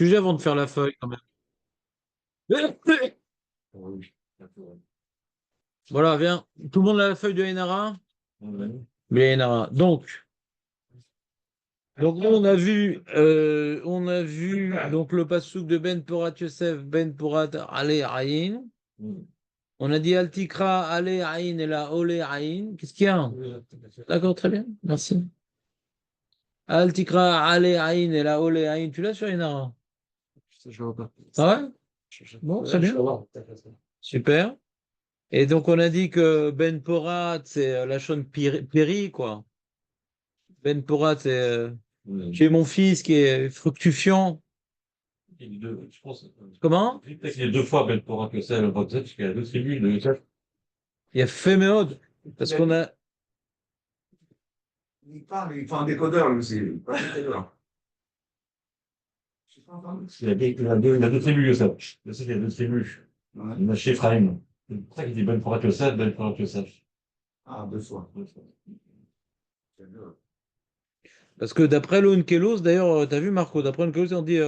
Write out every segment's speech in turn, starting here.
sujet avant de faire la feuille quand même. Voilà, viens. Tout le monde a la feuille de Enara? Mais Enara. Donc là, on a vu donc le passouk de Ben Porat Yosef, Ben Porat Ale Aïn. On a dit Altikra Ale Aïn et la Ole Aïn. Qu'est-ce qu'il y a? D'accord, très bien, merci. Altikra Ale Aïn et la Ole Aïn. Tu l'as sur Enara? Je vois pas. Ah ouais? Bon, très bien. Super. Et donc, on a dit que Ben Porat, c'est la chaîne Péri, quoi. Ben Porat, c'est chez mon fils qui est fructifiant. Je pense. Comment? Il y a deux fois Ben Pora que c'est le Botzet, parce qu'il y a deux tribus de Yosef. Il y a Féméode, parce qu'on a. Il parle, il fait un décodeur, lui aussi. Pas un décodeur. Il y a deux tribus Yosef. Je sais qu'il y a deux tribus. Ouais. Il y en a chez Ephraim. C'est pour ça qu'il dit Ben Pora Yosef, Ben Pora Yosef. Ah, deux fois. Parce que d'après l'Onkelos, d'ailleurs, tu as vu Marco, d'après l'Onkelos, on dit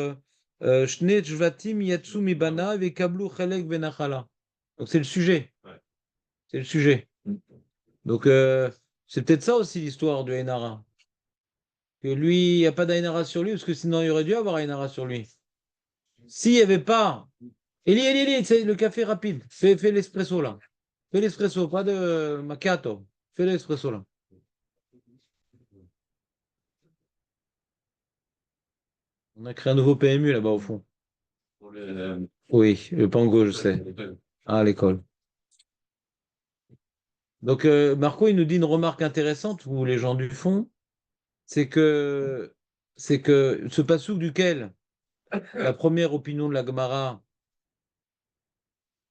Shne Jvatim Yatsu Mibana Vekablu Chelek Benachala. Donc c'est le sujet. Ouais. C'est le sujet. Donc c'est peut-être ça aussi l'histoire du Ainara. Que lui, il n'y a pas d'Ainara sur lui, parce que sinon il aurait dû avoir Ainara sur lui. S'il n'y avait pas. Eli, c'est le café rapide. Fais l'espresso là. Fais l'espresso, pas de macchiato. Fais l'espresso là. On a créé un nouveau PMU là-bas au fond. Oui, le Pango, je sais. Ah, à l'école. Donc, Marco, il nous dit une remarque intéressante, vous, les gens du fond, c'est que, ce passouk duquel la première opinion de la Gemara,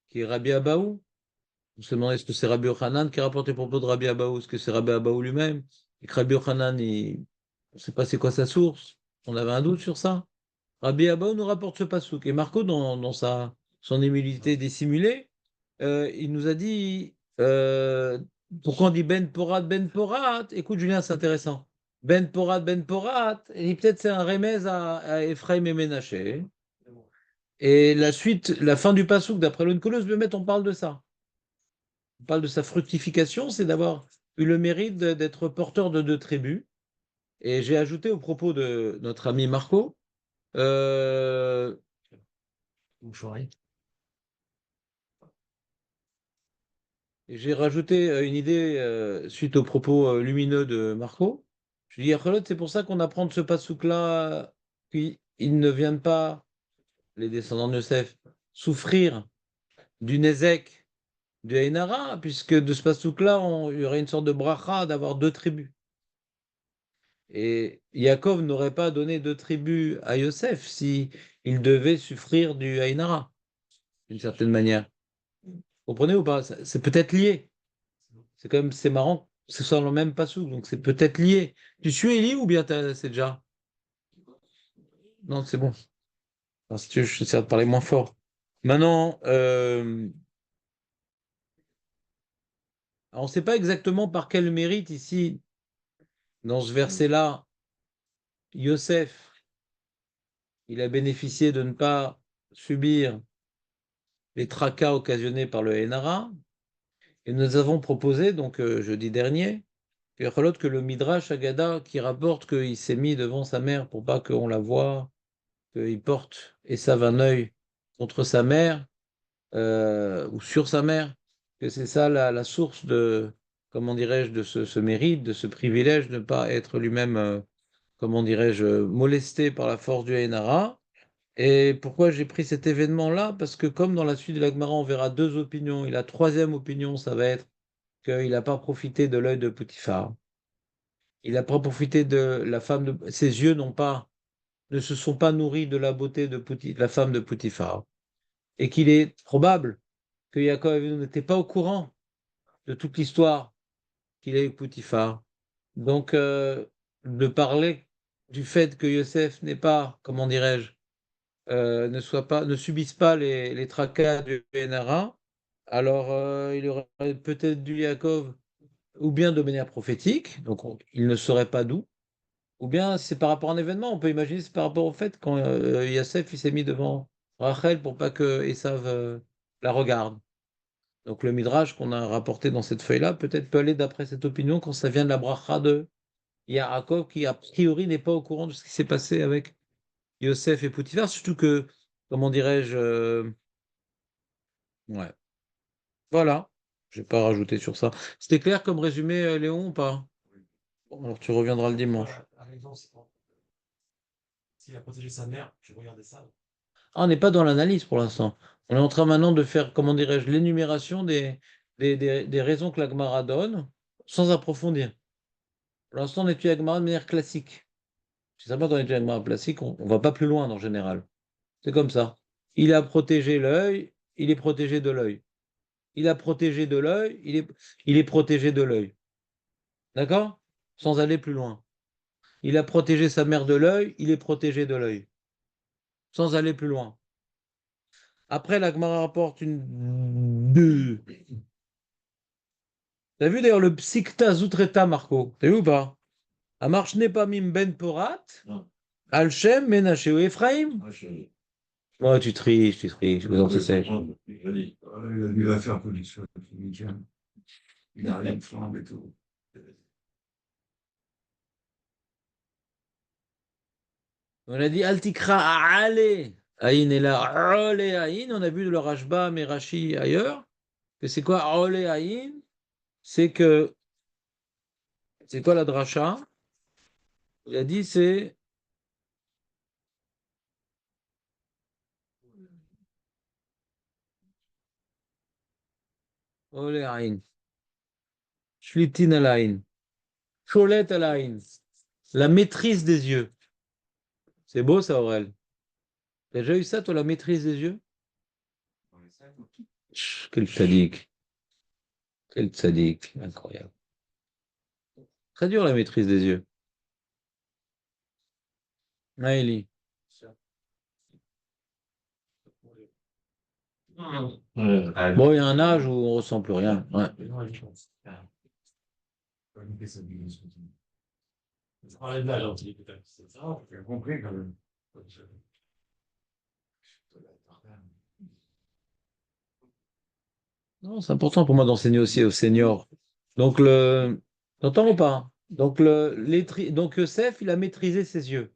qui est Rabbi Abaou, on se demandait est-ce que c'est Rabbi Yochanan qui rapporte les propos de Rabbi Abaou, est-ce que c'est Rabbi Abaou lui-même, et que Rabbi Yochanan, on ne sait pas c'est quoi sa source, on avait un doute sur ça. Rabbi Abaou nous rapporte ce passouk, et Marco, dans son humilité dissimulée, il nous a dit pourquoi on dit Ben Porat. Écoute, Julien, c'est intéressant. Ben Porat, et peut-être c'est un remèze à Ephraim et Ménaché. Et la suite, la fin du passouk, d'après l'Onkelos, on parle de ça. On parle de sa fructification, c'est d'avoir eu le mérite d'être porteur de deux tribus. Et j'ai ajouté au propos de notre ami Marco, euh, j'ai rajouté une idée suite aux propos lumineux de Marco. Je dis, Achelot, c'est pour ça qu'on apprend de ce pasouk-là qu'ils ne viennent pas, les descendants de Yosef, souffrir du Nézek, du Einara, puisque de ce pasouk-là, il y aurait une sorte de bracha d'avoir deux tribus. Et Yaakov n'aurait pas donné deux tribus à Yosef si il devait souffrir du Einara, d'une certaine manière. Vous comprenez ou pas? C'est peut-être lié. C'est marrant, ce soit le même passouk, donc c'est peut-être lié. Tu suis Eli ou bien c'est déjà? Non, c'est bon. Alors, si tu veux, je essaie de parler moins fort. Maintenant, on ne sait pas exactement par quel mérite ici, dans ce verset-là, Yosef, il a bénéficié de ne pas subir les tracas occasionnés par le Hénara. Et nous avons proposé, donc jeudi dernier, que le Midrash Agada qui rapporte qu'il s'est mis devant sa mère pour pas qu'on la voie, qu'il porte Esav un œil contre sa mère ou sur sa mère, que c'est ça la source de, comment dirais-je, de ce mérite, de ce privilège de ne pas être lui-même, comment dirais-je, molesté par la force du Haïnara. Et pourquoi j'ai pris cet événement-là? Parce que comme dans la suite de la Gemara, on verra deux opinions, et la troisième opinion, ça va être qu'il n'a pas profité de l'œil de Potiphar. Il n'a pas profité de la femme de... Ses yeux ne se sont pas nourris de la beauté de la femme de Potiphar. Et qu'il est probable que Yaakov n'était pas au courant de toute l'histoire qu'il a eu Potiphar. Donc, de parler du fait que Yosef n'est pas, comment dirais-je, ne subisse pas les tracas du Bénara, alors il aurait peut-être dû Yaakov, ou bien de manière prophétique, donc il ne saurait pas d'où, Ou bien c'est par rapport à un événement, on peut imaginer c'est par rapport au fait quand Yosef il s'est mis devant Rachel pour pas que Esav la regarde. Donc le midrash qu'on a rapporté dans cette feuille-là peut-être peut aller d'après cette opinion quand ça vient de la bracha de Yaakov qui a priori n'est pas au courant de ce qui s'est passé avec Yosef et Poutifar, surtout que, comment dirais-je, ouais, voilà, je vais pas rajouter sur ça. C'était clair comme résumé, Léon, ou pas? Bon, alors tu reviendras le dimanche. La raison, c'est quand s'il a protégé sa mère, je regardais ça. Ah, on n'est pas dans l'analyse pour l'instant. On est en train maintenant de faire, comment dirais-je, l'énumération des raisons que la Gemara donne, sans approfondir. Pour l'instant, on étudie la Gemara de manière classique. C'est sympa quand on étudie la Gemara classique, on ne va pas plus loin en général. C'est comme ça. Il a protégé l'œil, il est protégé de l'œil. Il a protégé de l'œil, il est protégé de l'œil. D'accord? Sans aller plus loin. Il a protégé sa mère de l'œil, il est protégé de l'œil. Sans aller plus loin. Après, la Gemara rapporte une... Deux. T'as vu d'ailleurs le Psikta Zutreta, Marco? T'as vu ou pas? Amarchne Pamim Ben Porat, Non. Alchem Menaché ou Ephraim? Ah, Oh, tu triches, vous en sais. Il va faire police ce week-end. Il a rien de flambe et tout. On a dit Altikra Ale. Aïn est là, Ole Aïn. On a vu de le Rashba, mais Rashi ailleurs. Que c'est quoi Ole Aïn? C'est que. C'est quoi la dracha? Il a dit c'est. Ole Aïn. Shlitin al Aïn. Cholet al Aïn. La maîtrise des yeux. C'est beau ça, Aurel. T'as déjà eu ça, toi, la maîtrise des yeux? Quel tzaddik. Quel tzaddik. Incroyable. Très dur la maîtrise des yeux. Maëlie. Bon, il y a un âge où on ressent plus rien. Ouais. Je parlais de l'âge, on dit peut-être. C'est ça. J'ai compris quand même. Non, c'est important pour moi d'enseigner aussi aux seniors. Donc, t'entends ou pas? Donc, donc Yosef, il a maîtrisé ses yeux.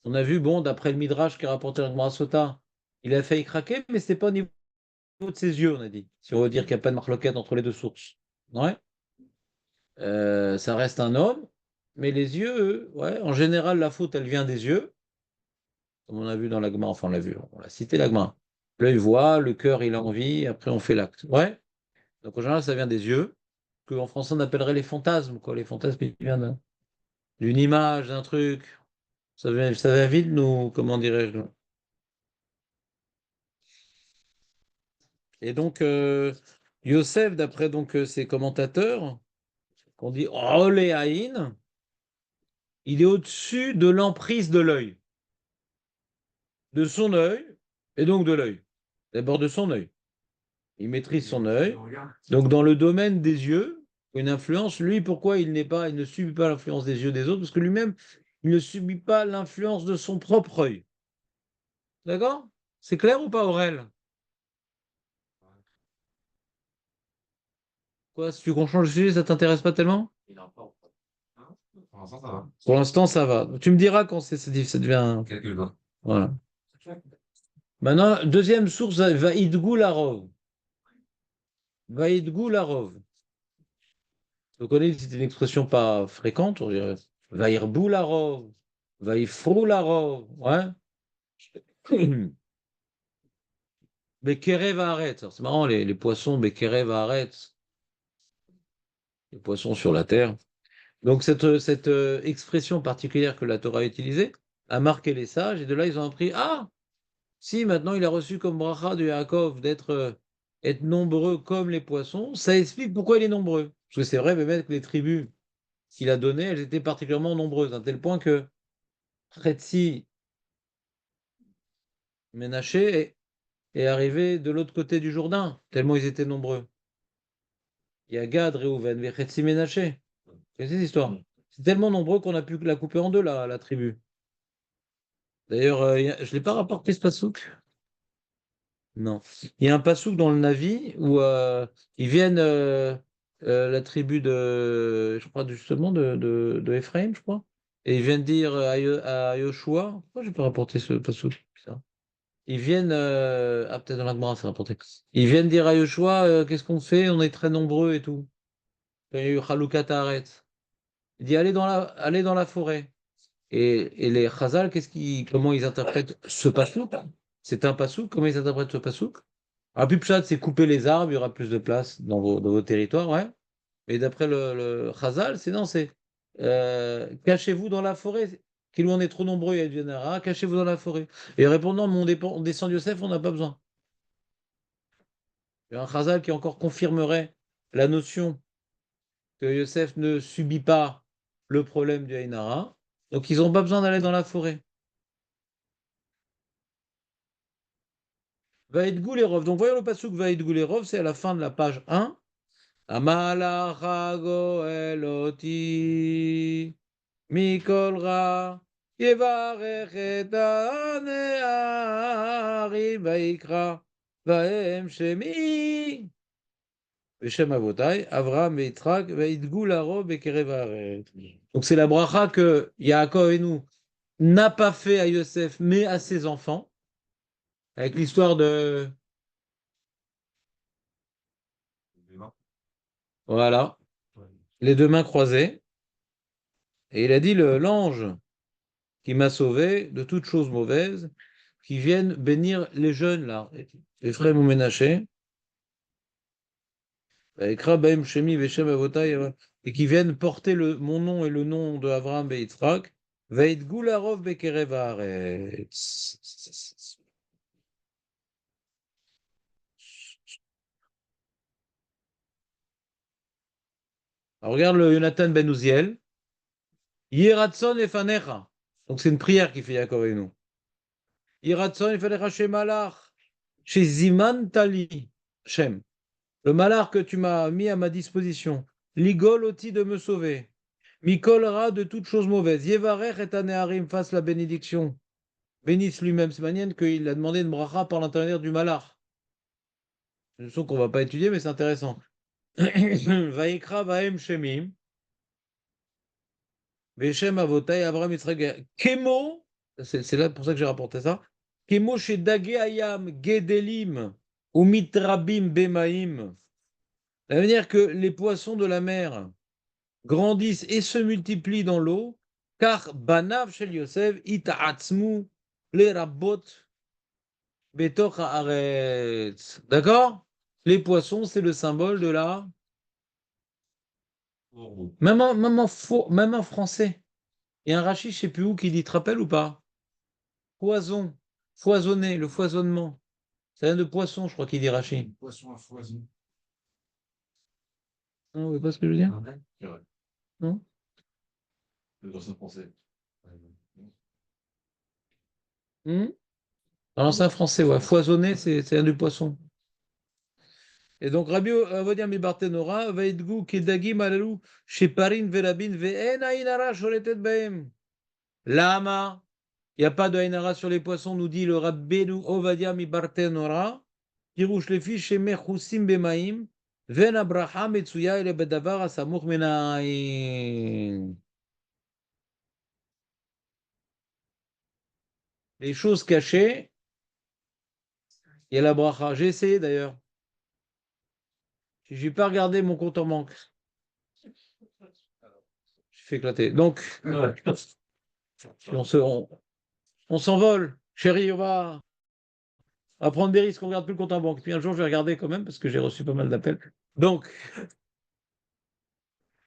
On a vu, bon, d'après le Midrash qui a rapporté le Gemara Sota, il a failli craquer, mais ce n'est pas au niveau de ses yeux, on a dit. Si on veut dire qu'il n'y a pas de marloquette entre les deux sources. Ouais. Ça reste un homme, mais les yeux, ouais, en général, la faute, elle vient des yeux, comme on a vu dans l'Agma, enfin, on l'a vu, on l'a cité l'Agma. L'œil voit, le cœur, il a envie, après, on fait l'acte. Ouais. Donc, en général, ça vient des yeux, qu'en français, on appellerait les fantasmes, quoi. Les fantasmes, ils viennent d'une image, d'un truc. Ça vient vite, nous, comment dirais-je, nous. Et donc, Yosef, d'après donc ses commentateurs, qu'on dit Oléaïn, il est au-dessus de l'emprise de l'œil, de son œil, et donc de l'œil. D'abord de son œil. Il maîtrise son œil. Donc, dans le domaine des yeux, une influence, lui, pourquoi il ne subit pas l'influence des yeux des autres? Parce que lui-même, il ne subit pas l'influence de son propre œil. D'accord? C'est clair ou pas, Aurel? Quoi, si tu qu'on change de sujet, ça t'intéresse pas tellement? Pour l'instant, ça va. Pour l'instant, ça va. Tu me diras quand ça devient. Quelques temps. Voilà. Maintenant, deuxième source, Vaïdgou Larov. Vaïdgou Larov. Vous connaissez, c'est une expression pas fréquente, on dirait. Vaïrbou Larov. Vaïfrou Larov. Ouais. Bekerev Haaretz. Alors, c'est marrant, les poissons, Bekerev Haaretz. Les poissons sur la terre. Donc, cette expression particulière que la Torah a utilisée a marqué les sages, et de là, ils ont appris, ah, si maintenant il a reçu comme bracha de Yaakov être nombreux comme les poissons, ça explique pourquoi il est nombreux. Parce que c'est vrai, même que les tribus qu'il a données, elles étaient particulièrement nombreuses, à tel point que Chetzi Ménaché est arrivé de l'autre côté du Jourdain, tellement ils étaient nombreux. Il y a Gad, Réhouven, Chetzi Ménaché. C'est cette histoire. C'est tellement nombreux qu'on a pu la couper en deux, la tribu. D'ailleurs, je ne l'ai pas rapporté ce passouk. Non. Il y a un passouk dans le Navi où ils viennent, la tribu de, je crois, justement, de Ephraim, je crois. Et ils viennent dire à Yoshua, pourquoi je n'ai pas rapporté ce passouk? Putain. Ils viennent, peut-être dans la Gemara, c'est rapporté. Ils viennent dire à Yoshua, qu'est-ce qu'on fait? On est très nombreux et tout. Il y a eu Chaloukat Haaretz. Il dit, allez dans la forêt. Et les Chazal, comment ils interprètent ce passouk? C'est un passouk, comment ils interprètent ce passouk? Ah, plus pshat, c'est couper les arbres, il y aura plus de place dans vos territoires, ouais. Et d'après le Chazal, c'est cachez-vous dans la forêt. Qu'il on est trop nombreux, il y a du Nara, cachez-vous dans la forêt. Et répondant, on descend de Yosef, on n'a pas besoin. Il y a un Chazal qui encore confirmerait la notion que Yosef ne subit pas le problème du Haïnara. Donc ils n'ont pas besoin d'aller dans la forêt. Vaïd Goulerov. Donc voyons le passouk Vaïd Goulerov, c'est à la fin de la page 1. Amalach Goel oti mikol ra yevarech et hane'arim vayikra vahem shemi Beshem Avotai Avraham veitrak vaïdgou laro bekerev haaretz. Donc c'est la bracha que Yaakov et nous n'a pas fait à Yosef mais à ses enfants avec l'histoire de voilà les deux mains croisées et il a dit l'ange qui m'a sauvé de toutes choses mauvaises, qui viennent bénir les jeunes, là, les frères Ménaché, et qui viennent porter mon nom et le nom de Avraham et Yitzhak, Veit Gularov Bekerev Haaretz. Alors, regarde le Jonathan Ben Uziel. Yiratson efanecha. Donc, c'est une prière qui fait Yaakov et nous. Yiratson efanecha shemalach. Chez Ziman Tali. Shem. Le malheur que tu m'as mis à ma disposition. Ligol oti de me sauver. Mikolra de toutes choses mauvaises. Yevarech et aneharim fasse la bénédiction. Bénisse lui-même. C'est manière qu'il a demandé une bracha par l'intermédiaire du malheur. C'est une leçon qu'on ne va pas étudier, mais c'est intéressant. Vaikra vaem shemim. Veshem avotai Abraham Yitzhak. Kemo. C'est là pour ça que j'ai rapporté ça. Kemo chez Dage Ayam Gedelim. Ou mitrabim bemaim. La manière que les poissons de la mer grandissent et se multiplient dans l'eau, car Banav shel Yosef ita'atzmu le rabot betoch haaretz. D'accord? Les poissons, c'est le symbole de la. Même en français. Il y a un rachis, je ne sais plus où, qui dit, te rappelles ou pas? Poison, foisonner, le foisonnement. Ça vient de poisson, je crois qu'il dit rachis. Poisson à foison. Non, vous voyez pas ce que je veux dire? C'est vrai. Non? Le poisson français. Dans l'ancien français, ouais. Foisonner, c'est un du poisson. Et donc, Rabbi Avodia mi Barthénora, Vaidgou, Kedagim, Alalou, Sheparin, Verabin, Ve'en, Ainara, Shoretet Baem. Lama, il n'y a pas de Ainara sur les poissons, nous dit le Rabbeinu Ovadia mi Barthénora, Pirouche les fiches, Shemechusim Bemaim, Ven Abraham, Metsuya, et Bedavar, Asamour Menaim. Les choses cachées, il y a la bracha. J'ai essayé d'ailleurs. Je n'ai pas regardé mon compte en banque. J'ai fait éclater. Donc, on s'envole. Chérie, on va prendre des risques, on ne regarde plus le compte en banque. Puis un jour, je vais regarder quand même parce que j'ai reçu pas mal d'appels. Donc,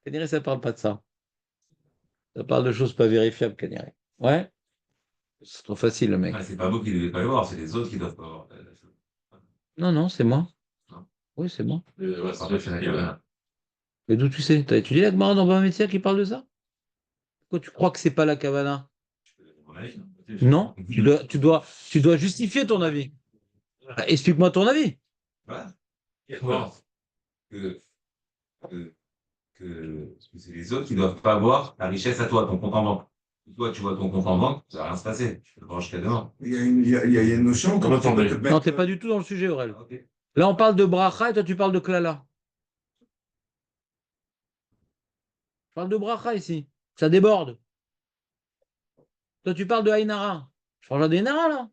Canary, ça ne parle pas de ça. Ça parle de choses pas vérifiables, Canary. Ouais? C'est trop facile, le mec. Ah, c'est pas vous qui devez pas le voir, c'est les autres qui doivent pas voir. Non, c'est moi. Non. Oui, c'est moi. Ouais, c'est vrai, c'est la Kavana. Mais d'où tu sais? T'as étudié la Gemara dans Baba Metzia qui parle de ça? Pourquoi tu crois que c'est pas la Kavana? Non, tu dois justifier ton avis. Explique-moi ton avis. Voilà. Que parce que c'est les autres qui doivent pas voir la richesse à toi, ton compte en banque. Si toi, tu vois ton compte en banque, ça va rien se passer. Tu peux pas jusqu'à demain. Il y a une notion quand tu peux te Non, mettre. t'es pas du tout dans le sujet, Aurel. Ah, ok. Là, on parle de bracha et toi, tu parles de klala. Je parle de bracha ici. Ça déborde. Toi, tu parles de Ainara. Je parle de Ainara, là.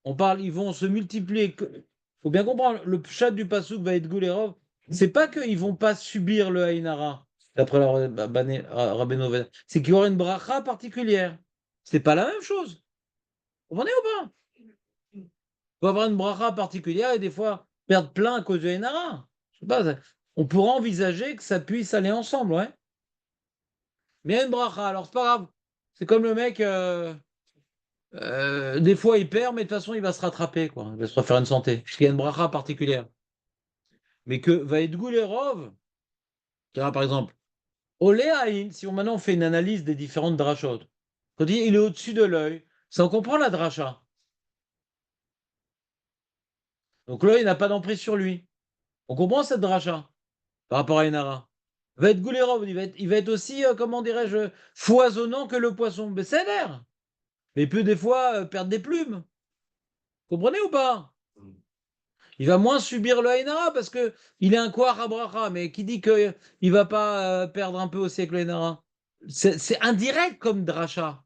On parle, ils vont se multiplier. Il faut bien comprendre, le chat du Passouk va être Goulerov. C'est pas qu'ils vont pas subir le Ainara, d'après Rabbeinu Ovadia. C'est qu'il y aura une bracha particulière. C'est pas la même chose. Vous comprenez ou pas? Il faut avoir une bracha particulière et des fois perdre plein à cause du Ainara. Je sais pas, on pourra envisager que ça puisse aller ensemble, ouais. Mais il y a une bracha, alors c'est pas grave. C'est comme le mec, des fois il perd, mais de toute façon il va se rattraper, quoi. Il va se refaire une santé. Parce qu'il y a une bracha particulière. Mais que va être Goulerov, car par exemple, Oléaïn, si on maintenant on fait une analyse des différentes drachot, quand il est au-dessus de l'œil, ça on comprend la dracha. Donc l'œil n'a pas d'emprise sur lui. On comprend cette dracha par rapport à Inara. Va être Goulerov, il va être aussi, comment dirais-je, foisonnant que le poisson. Mais c'est l'air. Mais il peut des fois perdre des plumes. Comprenez ou pas? Il va moins subir le Ainara parce que il est un Kohar Abraha, mais qui dit qu'il ne va pas perdre un peu aussi avec le Ainara? C'est indirect comme dracha.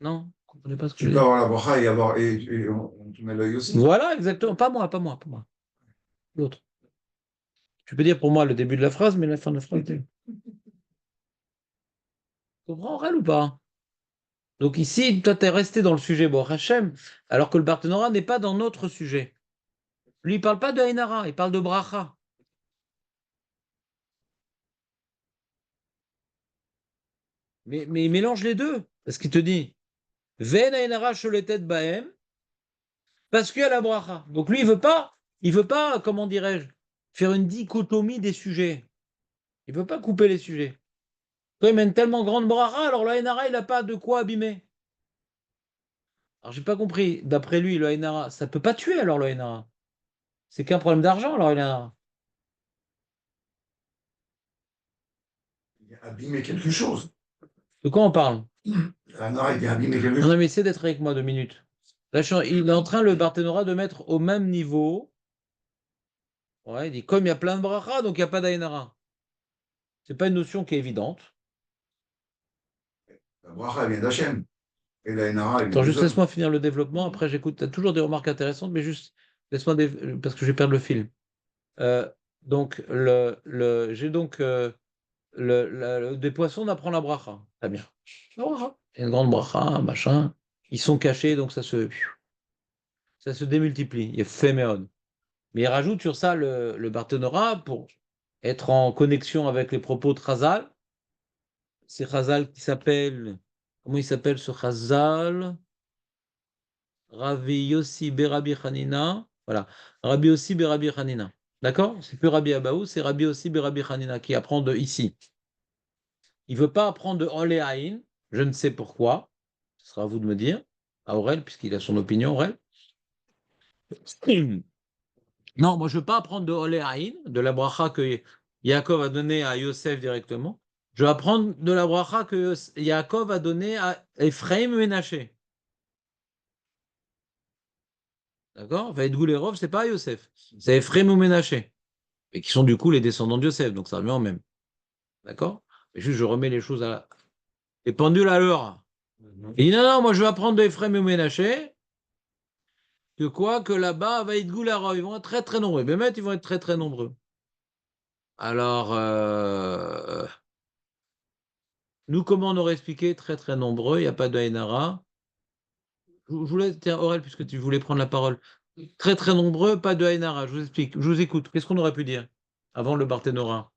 Non? Vous comprenez pas ce que je Tu veux peux dire? avoir la bracha et on te met l'œil aussi. Voilà, exactement. Pas moi, pas moi, pas moi. L'autre. Tu peux dire pour moi le début de la phrase, mais la fin de la phrase. Tu comprends, Aurel, ou pas? Donc ici, toi, tu es resté dans le sujet Bon Hachem, alors que le Barthénora n'est pas dans notre sujet. Lui, il ne parle pas de Ainara, il parle de Bracha. Mais il mélange les deux, parce qu'il te dit Ven Ainara Sholetet Bahem, parce qu'il y a la Bracha. Donc lui, il veut pas, comment dirais-je, faire une dichotomie des sujets. Il ne veut pas couper les sujets. Quand il met une tellement grande Bracha, alors le Ainara, il n'a pas de quoi abîmer. Alors j'ai pas compris, d'après lui, le Ainara, ça ne peut pas tuer alors le Ainara. C'est qu'un problème d'argent alors le Ainara. Il a abîmé quelque chose. De quoi on parle? Un arrêt, il a abîmé quelque On chose. avait essayé d'être avec moi 2 minutes. Là, il est en train, le Barthénora, de mettre au même niveau. Ouais, il dit comme il y a plein de bracha, donc il n'y a pas d'Aïnara. C'est pas une notion qui est évidente. La bracha, elle vient d'Hachem. Et la Nara, elle vient Attends, des juste hommes. laisse-moi finir le développement. Après, j'écoute. Tu as toujours des remarques intéressantes, mais juste laisse-moi parce que je vais perdre le fil. Donc, j'ai donc des poissons d'apprendre la bracha. Très bien. La bracha. Il y a une grande bracha, machin. Ils sont cachés, donc ça se démultiplie. Il est féméon. Mais il rajoute sur ça le Barthénora pour être en connexion avec les propos de Chazal. C'est Chazal qui s'appelle. Comment il s'appelle ce Chazal? Rabbi Yossi Berabi Hanina. Voilà. Rabbi Yossi Berabi Hanina. D'accord? C'est plus Rabbi Abaou, c'est Rabbi Yossi Berabi Hanina qui apprend de ici. Il ne veut pas apprendre de Oléaïn. Je ne sais pourquoi. Ce sera à vous de me dire. À Aurel, puisqu'il a son opinion, Aurel. Non, moi je ne veux pas apprendre de Oléaïn, de la bracha que Yaakov a donnée à Yosef directement. Je vais apprendre de la bracha que Yaakov a donnée à Ephraim Ménaché. D'accord? Va être Goulerov, c'est pas Yosef. C'est Ephraim ou Ménaché. Et qui sont du coup les descendants de Yosef, donc ça revient en même. D'accord? Mais juste, je remets les choses les pendules à l'heure. Il dit non, non, moi je vais apprendre de Ephraim et Ménaché. Que quoi? Que là-bas, va être Goulerov. Ils vont être très très nombreux. Bémet, ils vont être très très nombreux. Alors, nous, comment on aurait expliqué? Très très nombreux, il n'y a pas de Hainara. Je vous laisse, tiens, Aurel, puisque tu voulais prendre la parole. Très très nombreux, pas de Hainara. Je vous explique, je vous écoute. Qu'est-ce qu'on aurait pu dire avant le Barthénora?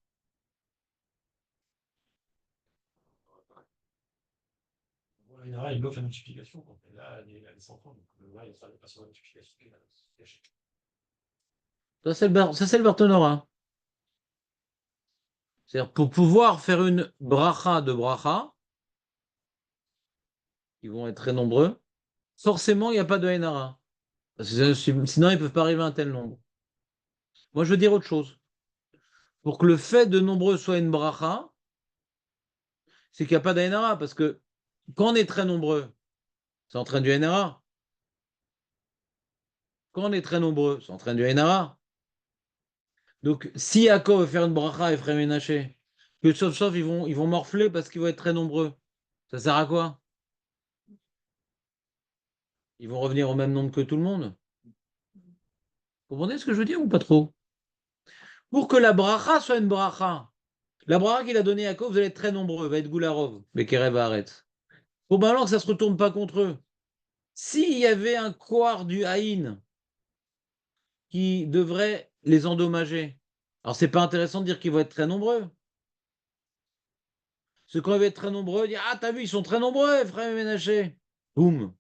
Voilà, il bloque la multiplication. Donc, là, elle est sans fin. Donc, là, il n'y a pas sur la multiplication qui est cachée. Ça, c'est le Barthénora. C'est-à-dire, pour pouvoir faire une bracha de bracha, ils vont être très nombreux, forcément, il n'y a pas de Hainara. Sinon, ils ne peuvent pas arriver à un tel nombre. Moi, je veux dire autre chose. pour que le fait de nombreux soit une bracha, c'est qu'il n'y a pas d'Ainara, parce que quand on est très nombreux, ça entraîne du Ainara. Quand on est très nombreux, ça entraîne du Ainara. Donc, si Yaakov veut faire une bracha à Ephraim et Ménaché, que sauf ils vont morfler parce qu'ils vont être très nombreux, ça sert à quoi? Ils vont revenir au même nombre que tout le monde. Vous comprenez ce que je veux dire ou pas trop? Pour que la bracha soit une bracha, la bracha qu'il a donnée à Yaakov, vous allez être très nombreux, va être Goularov, Bekerev arrête. Pour maintenant que ça ne se retourne pas contre eux. S'il y avait un quart du Haïn qui devrait les endommager, alors c'est pas intéressant de dire qu'ils vont être très nombreux. Ceux qui vont être très nombreux, dire ah, t'as vu, ils sont très nombreux, frère Ménaché. Boum,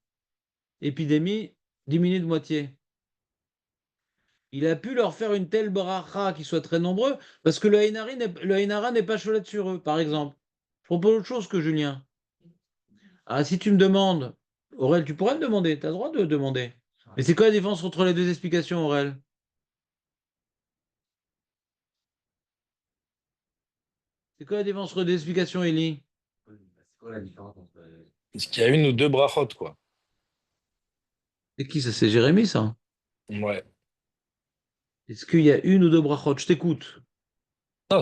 épidémie diminue de moitié. Il a pu leur faire une telle bracha qu'ils soient très nombreux parce que le Haïnara n'est pas cholet sur eux, par exemple. Je propose autre chose que Julien. Ah, si tu me demandes, Aurel, tu pourrais me demander, tu as le droit de demander. Mais c'est quoi la différence entre les deux explications, Aurel? C'est quoi la différence entre les deux explications, Élie? C'est quoi la différence entre. Est-ce qu'il y a une ou deux brachot, quoi? C'est qui ça? C'est Jérémie, ça? Ouais. Est-ce qu'il y a une ou deux brachot? Je t'écoute. Non,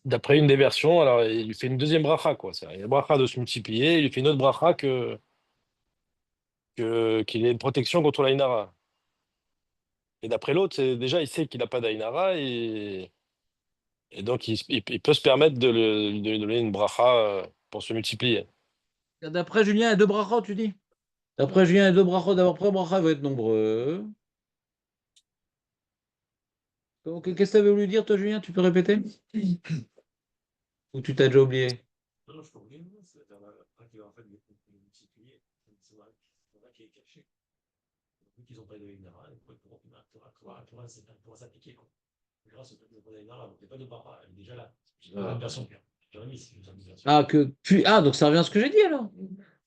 d'après une des versions, alors il lui fait une deuxième bracha, quoi. C'est une bracha de se multiplier, il lui fait une autre bracha qu'il ait une protection contre l'Ainara. Et d'après l'autre, déjà, il sait qu'il n'a pas d'Ainara et donc il peut se permettre de lui donner une bracha pour se multiplier. D'après Julien, il y a deux brachot, tu dis? D'après Julien, il y a deux brachot. D'abord, après bracha, il va être nombreux. Donc, qu'est-ce que tu avais voulu dire, toi, Julien? Tu peux répéter? Ou tu t'as déjà oublié? Non, je peux oublier, c'est-à-dire après qu'il va en fait les multiplier, c'est vrai qui est caché. Vu qu'ils n'ont pas de Inara, ils pourront s'appliquer, quoi. Grâce au fait qu'ils n'ont pas de Inara, donc il n'y a pas de Bara, elle est déjà là. J'ai pas une version pire. Jérémy, c'est une version. Donc ça revient à ce que j'ai dit alors.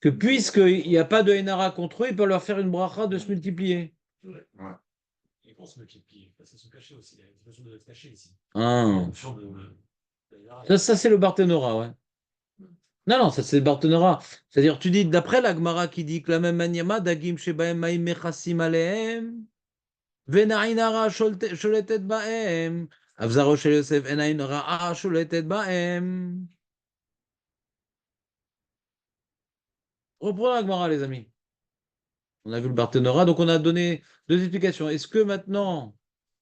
Que puisqu'il n'y a pas de Enara contre eux, il peut leur faire une bracha de se multiplier. Ouais. Ils vont se multiplier, parce qu'ils sont cachés aussi. Il y a une notion de cacher ici. Ah. Une notion de Inara. Ça, c'est le Barthénora, ouais. Non, non, ça c'est le Barthénora. C'est-à-dire, tu dis, d'après la Gemara qui dit que la même manière, Dagim Shebaem Maim Mechassim Alehem, Venainara Sholetet Baem, Avzaro Shel Yosef Enain Ra'a Sholetet Baem. Reprenons la Gemara, les amis. On a vu le Barthénora, donc on a donné deux explications. Est-ce que maintenant,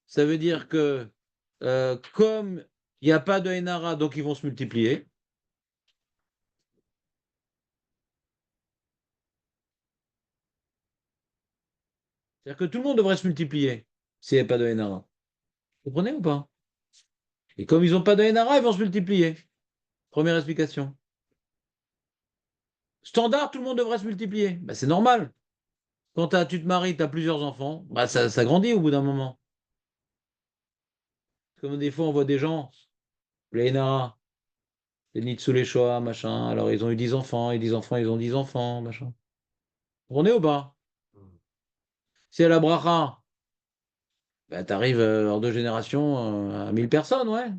ça veut dire que comme il n'y a pas de Enara, donc ils vont se multiplier? C'est-à-dire que tout le monde devrait se multiplier s'il n'y a pas de Enara. Vous comprenez ou pas? Et comme ils n'ont pas de Enara, ils vont se multiplier. Première explication. Standard, tout le monde devrait se multiplier. Bah, c'est normal. Quand tu te maries, tu as plusieurs enfants, bah, ça grandit au bout d'un moment. Comme des fois, on voit des gens, les Enara, les Nitsule Shoah, machin. Alors, ils ont eu 10 enfants, et 10 enfants, ils ont 10 enfants, machin. Vous comprenez ou pas? Si à la bracha, bah, tu arrives en 2 générations à 1000 personnes, ouais.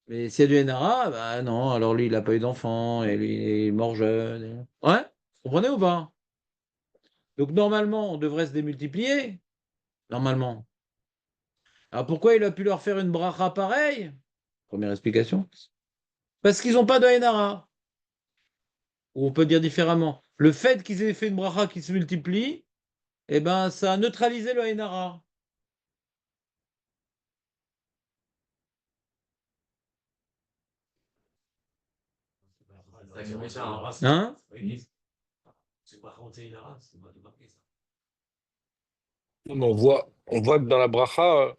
Mais s'il y a du NRA, bah non, alors lui, il n'a pas eu d'enfant, et lui, il est mort jeune. Ouais, vous comprenez ou pas? Donc normalement, on devrait se démultiplier. Normalement. Alors pourquoi il a pu leur faire une bracha pareille? Première explication. Parce qu'ils n'ont pas de NRA. Ou on peut dire différemment. Le fait qu'ils aient fait une bracha qui se multiplie, eh ben, ça a neutralisé le NRA. Hein? C'est pas raconter Inara, c'est pas de marquer ça. Mais on voit que dans la bracha,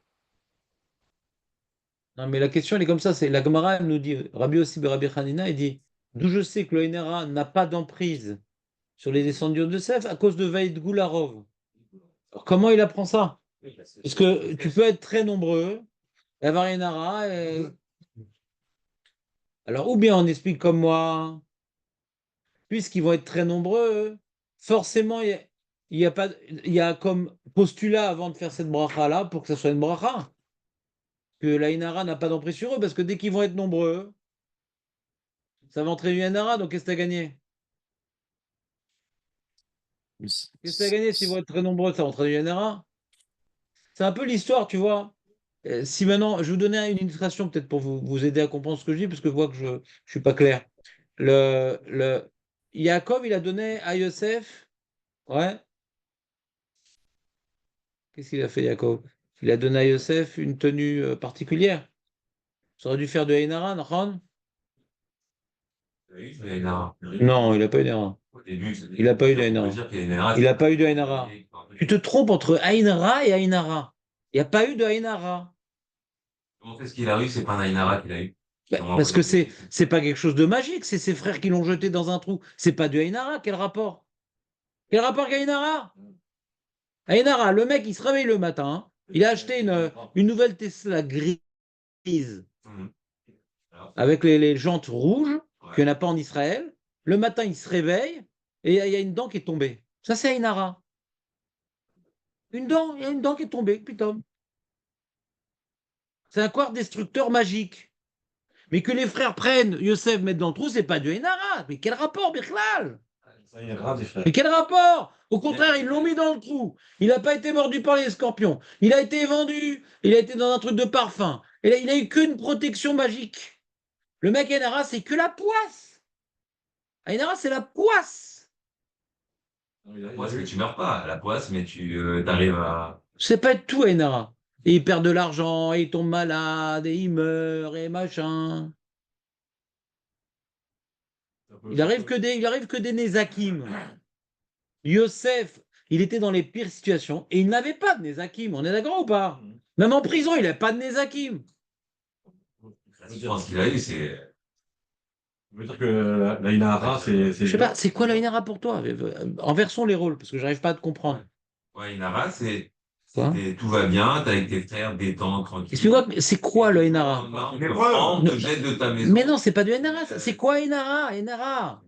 Non, mais la question, elle est comme ça. C'est la Gemara, elle nous dit, Rabbi aussi, Rabbi Hanina, il dit, d'où je sais que le NRA n'a pas d'emprise sur les descendants de Seth à cause de Vaïd Goularov. Alors, comment il apprend ça? Parce que tu peux être très nombreux, et avoir un NRA, alors ou bien on explique comme moi, puisqu'ils vont être très nombreux, forcément, il il y a pas, il y a comme postulat avant de faire cette bracha-là pour que ça soit une bracha. Que l'Aïnara n'a pas d'emprise sur eux, parce que dès qu'ils vont être nombreux, ça va entraîner une Aïnara, donc qu'est-ce que tu as gagné? Qu'est-ce que tu as gagné s'ils vont être très nombreux, ça va entraîner une Aïnara? C'est un peu l'histoire, tu vois. Si maintenant, je vais vous donner une illustration peut-être pour vous aider à comprendre ce que je dis, parce que je vois que je ne suis pas clair. Le Yaakov, il a donné à Yosef, ouais, qu'est-ce qu'il a fait, Yaakov? Il a donné à Yosef une tenue particulière. Ça aurait dû faire de Haïnara, non? Oui, il y a une erreur. Non, il n'a pas eu d'Haïnara. Au début, Il n'a pas eu on peut d'Haïnara. dire qu'il y a une erreur. Il n'a pas eu de Haïnara. Tu te trompes entre Haïnara et Haïnara. Il n'y a pas eu de Haïnara. Comment est-ce qu'il a eu? C'est pas un Ainara qu'il a eu. Parce que c'est pas quelque chose de magique, c'est ses frères qui l'ont jeté dans un trou. C'est pas du Haïnara, quel rapport? Quel rapport avec Haïnara? Haïnara, le mec, il se réveille le matin, il a acheté une nouvelle Tesla grise Mhm. Alors, avec les jantes rouges, ouais. qu'il n'y en a pas en Israël. Le matin, il se réveille et il y a une dent qui est tombée. Ça, c'est Haïnara. Une dent, il y a une dent qui est tombée, putain. C'est un corps destructeur magique. Mais que les frères prennent Yosef, mettent dans le trou, c'est pas du Haïnara. Mais quel rapport, Birklal? Ça, il y a grave des frères. Mais quel rapport? Au contraire, ils l'ont mis dans le trou. Il n'a pas été mordu par les scorpions. Il a été vendu. Il a été dans un truc de parfum. Et là, il a eu qu'une protection magique. Le mec Haïnara, c'est que la poisse. Haïnara, c'est la poisse. La poisse, mais tu meurs pas. La poisse, mais tu arrives à. C'est pas tout Haïnara. Et il perd de l'argent, et il tombe malade, et il meurt, et machin. Il arrive que des Nézakim. Yosef, il était dans les pires situations et il n'avait pas de Nézakim. On est d'accord ou pas? Même en prison, il n'avait pas de Nézakim. La souffrance qu'il a eue, c'est. Je veux dire que la Inara, c'est. Je sais pas, c'est quoi la Inara pour toi? Inversons les rôles, parce que j'arrive pas à te comprendre. Ouais, Inara, Quoi? tout va bien, t'es avec tes frères, détente, tranquille. Explique-moi, c'est quoi le Inara? On te jette de ta maison. Mais non, c'est pas du Inara, ça. C'est quoi Inara? Inara?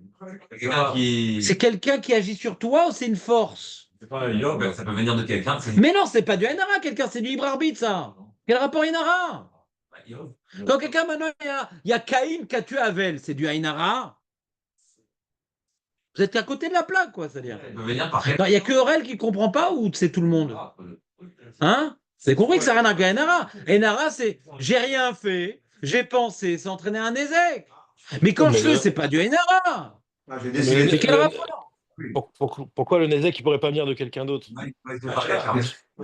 Quelqu'un qui. C'est quelqu'un qui agit sur toi ou c'est une force? C'est pas Yob. Ben, ça peut venir de quelqu'un. Mais non, c'est pas du Inara, quelqu'un, c'est du libre arbitre, ça. Quel rapport Inara? Quand quelqu'un, maintenant, il y a Caïn qui a tué Avel, c'est du Ainara. Vous êtes à côté de la plaque, quoi, c'est-à-dire. Ça peut venir par Il n'y a que Aurel qui ne comprend pas ou c'est tout le monde? Hein? Vous avez compris que ça n'a rien à voir avec Ainara. Ainara, c'est j'ai rien fait, j'ai pensé, c'est entraîner un ézec. Mais quand je fais, c'est pas du Ainara. Ah, j'ai Mais décidé. C'est quel rapport? Pourquoi le Nézek, il pourrait pas venir de quelqu'un d'autre?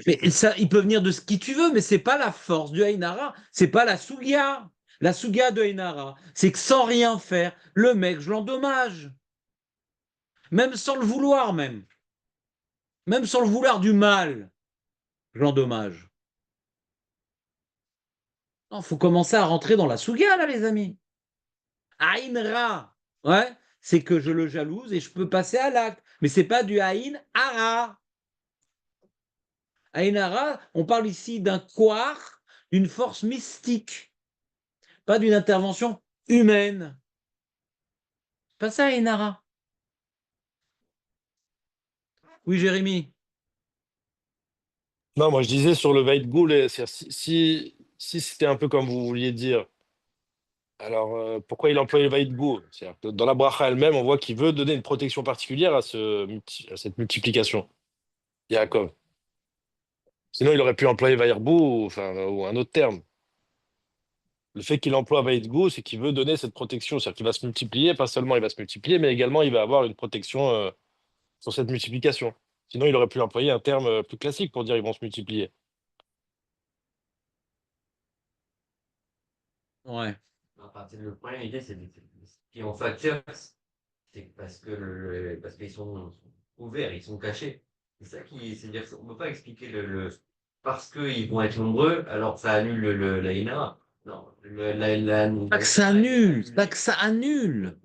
Mais ça, il peut venir de ce qui tu veux, mais c'est pas la force du Ainara, c'est pas la Sougia. La Sougia de Ainara, c'est que sans rien faire, le mec, je l'endommage. Même sans le vouloir, même. Même sans le vouloir du mal, je l'endommage. Il faut commencer à rentrer dans la Souga, là, les amis. Aïn-Ra, ouais, c'est que je le jalouse et je peux passer à l'acte. Mais c'est pas du Aïn-Ara. Aïn-Ara, on parle ici d'un koar, d'une force mystique, pas d'une intervention humaine. Pas ça, Aïn-Ara. Oui, Jérémy. Non, moi je disais sur le Veit Goul, si c'était un peu comme vous vouliez dire, alors pourquoi il emploie le Veit Goul? C'est-à-dire que dans la bracha elle-même, on voit qu'il veut donner une protection particulière à cette multiplication, Yaakov. Sinon, il aurait pu employer Vaïrbou, ou un autre terme. Le fait qu'il emploie Veit Goul, c'est qu'il veut donner cette protection, c'est-à-dire qu'il va se multiplier, pas seulement il va se multiplier, mais également il va avoir une protection sur cette multiplication. Sinon, il aurait pu employer un terme plus classique pour dire ils vont se multiplier. Ouais. À partir de la première idée, c'est qui en facteur, c'est parce qu'ils sont ouverts, ils sont cachés. C'est ça qui, c'est-à-dire qu'on ne peut pas expliquer parce qu'ils vont être nombreux, alors ça annule la Inara. Non, Pas que ça annule, pas que ça annule.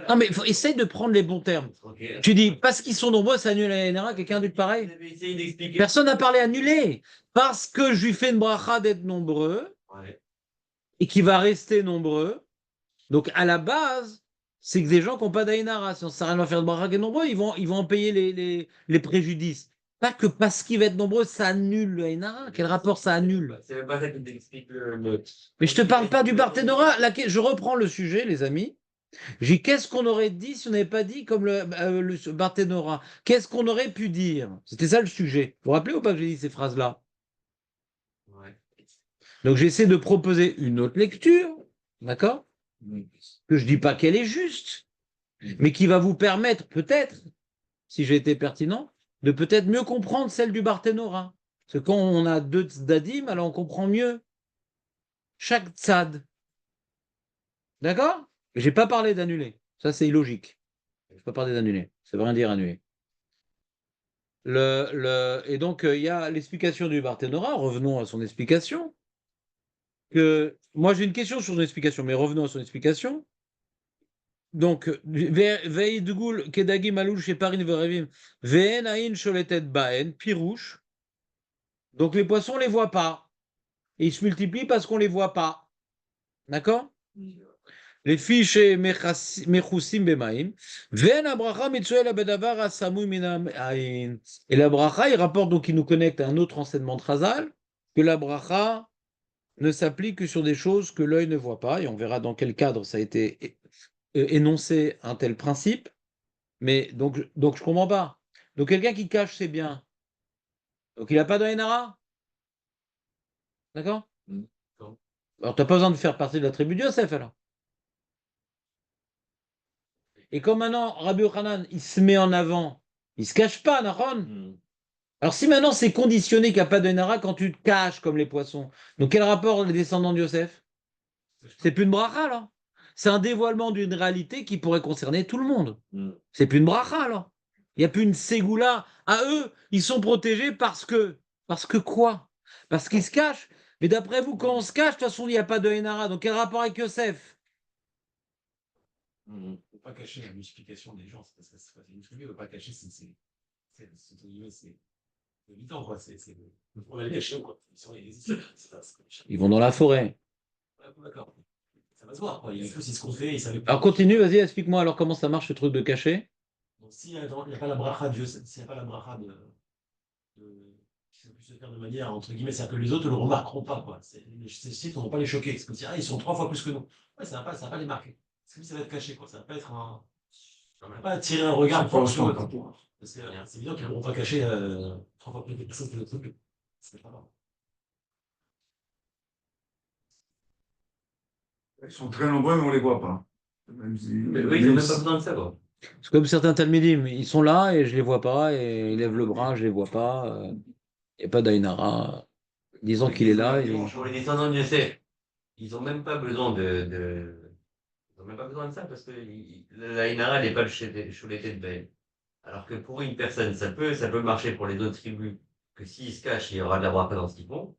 Non, mais essaye de prendre les bons termes. Ok. Tu dis, parce qu'ils sont nombreux, ça annule la NRA, quelqu'un dit pareil? Vous avez essayé d'expliquer. Personne n'a parlé annuler. Parce que je lui fais une bracha d'être nombreux Ouais. et qui va rester nombreux. Donc, à la base, c'est que des gens qui n'ont pas d'Aïnara. Si on ne sert à rien à faire de bracha qui est nombreux, ils vont en payer les préjudices. Pas que parce qu'il va être nombreux, ça annule le Aïnara. Quel rapport ça annule? C'est même pas ça qui t'explique Mais je te parle pas du Barthénora. Je reprends le sujet, les amis. J'ai dit, qu'est-ce qu'on aurait dit si on n'avait pas dit comme le Barthénora? Qu'est-ce qu'on aurait pu dire? C'était ça le sujet. Vous vous rappelez ou pas que j'ai dit ces phrases-là? Ouais. Donc j'essaie de proposer une autre lecture, d'accord? Que je dis pas qu'elle est juste, mais qui va vous permettre peut-être, si j'ai été pertinent, de peut-être mieux comprendre celle du Barthénora. Parce que quand on a deux tzadim, alors on comprend mieux chaque tzad. D'accord? J'ai pas parlé d'annuler. Ça, c'est illogique. Je pas parlé d'annuler. Ça veut rien dire annuler. Et donc, il y a l'explication du Barthénora. Revenons à son explication. Moi, j'ai une question sur son explication, mais revenons à son explication. Donc, Veidgul Kedagi Malouch Sheparin Verevim Ve'en Ain Sholetet Baen Pirouche. Donc, les poissons, on ne les voit pas. Et ils se multiplient parce qu'on ne les voit pas. D'accord? Les fiches Mechusim Bemaim. Ve'en Abracha Mitzuel Abedavar Asamui Minam Ain. Et la bracha, il rapporte, donc, il nous connecte à un autre enseignement de Chazal, que la bracha ne s'applique que sur des choses que l'œil ne voit pas. Et on verra dans quel cadre ça a été énoncer un tel principe, mais donc je comprends pas. Donc quelqu'un qui cache ses biens, donc il n'a pas d'Aïnara, d'accord? Alors tu n'as pas besoin de faire partie de la tribu de Yosef alors. Et comme maintenant Rabbi Yochanan, il se met en avant, il se cache pas, Nahon. Alors si maintenant c'est conditionné qu'il n'y a pas d'Aïnara quand tu te caches comme les poissons, donc quel rapport les descendants de Yosef? C'est plus une bracha là. C'est un dévoilement d'une réalité qui pourrait concerner tout le monde. C'est plus une bracha là. Il n'y a plus une ségoula. À eux, ils sont protégés parce que. Parce que quoi? Parce qu'ils se cachent. Mais d'après vous, quand on se cache, de toute façon, il n'y a pas de Hénara. Donc quel rapport avec Yosef? Il ne faut pas cacher la multiplication des gens. C'est parce que c'est une tribu, il ne faut pas cacher. C'est évident, quoi. On va les cacher, quoi. Ils vont dans la forêt. D'accord. Ça va se voir, quoi. Il y a plus ce qu'on fait. Il savait pas. Alors continue, vas-y, explique-moi alors comment ça marche ce truc de cacher. Donc s'il n'y a pas la bracha de Dieu, s'il n'y a pas la bracha qui se faire de manière, entre guillemets, c'est-à-dire que les autres ne le remarqueront pas, quoi. Ces sites ne vont pas les choquer. C'est comme si, ils sont 3 fois plus que nous. Ouais, ça va pas les marquer. C'est comme si ça va être caché, quoi. Ça va pas être un. On va pas attirer un regard fort sur eux. Parce que c'est évident qu'ils ne vont pas cacher 3 fois plus de personnes que le truc. C'est pas grave. Ils sont très nombreux, mais on ne les voit pas. Mais oui, ils n'ont même pas besoin de ça, quoi. C'est comme certains talmidim, ils sont là et je les vois pas, et ils lèvent le bras, je les vois pas. Il n'y a pas d'Aïnara. Disons qu'il est là. Pour les descendants de Yosef, ils n'ont même pas besoin ils n'ont même pas besoin de ça parce que la Inara n'est pas le Cholété de Baël. Alors que pour une personne, ça peut marcher pour les autres tribus, que s'ils se cachent, il y aura de la bracha dans ce qu'ils font.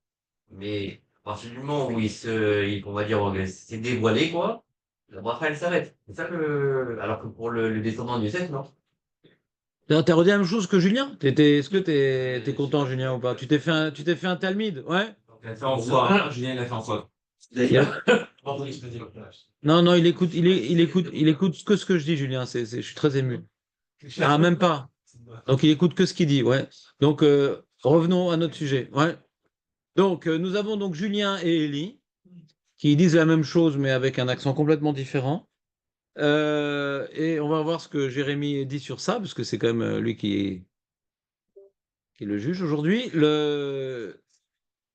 Mais à partir du moment où on va dire, c'est dévoilé, quoi, la bracha, elle s'arrête. C'est ça alors que pour le descendant de Yosef, non. T'as redit la même chose que Julien? Est-ce que t'es content, Julien, ou pas? Tu t'es fait un talmide, ouais? Il a fait en soi. Julien, il a fait en soi. D'ailleurs, Non, il écoute que ce que je dis, Julien. Je suis très ému. Ah, même pas. Donc, il écoute que ce qu'il dit, ouais. Donc, revenons à notre sujet, ouais. Donc, nous avons donc Julien et Élie qui disent la même chose, mais avec un accent complètement différent. Et on va voir ce que Jérémie dit sur ça, parce que c'est quand même lui qui est le juge aujourd'hui.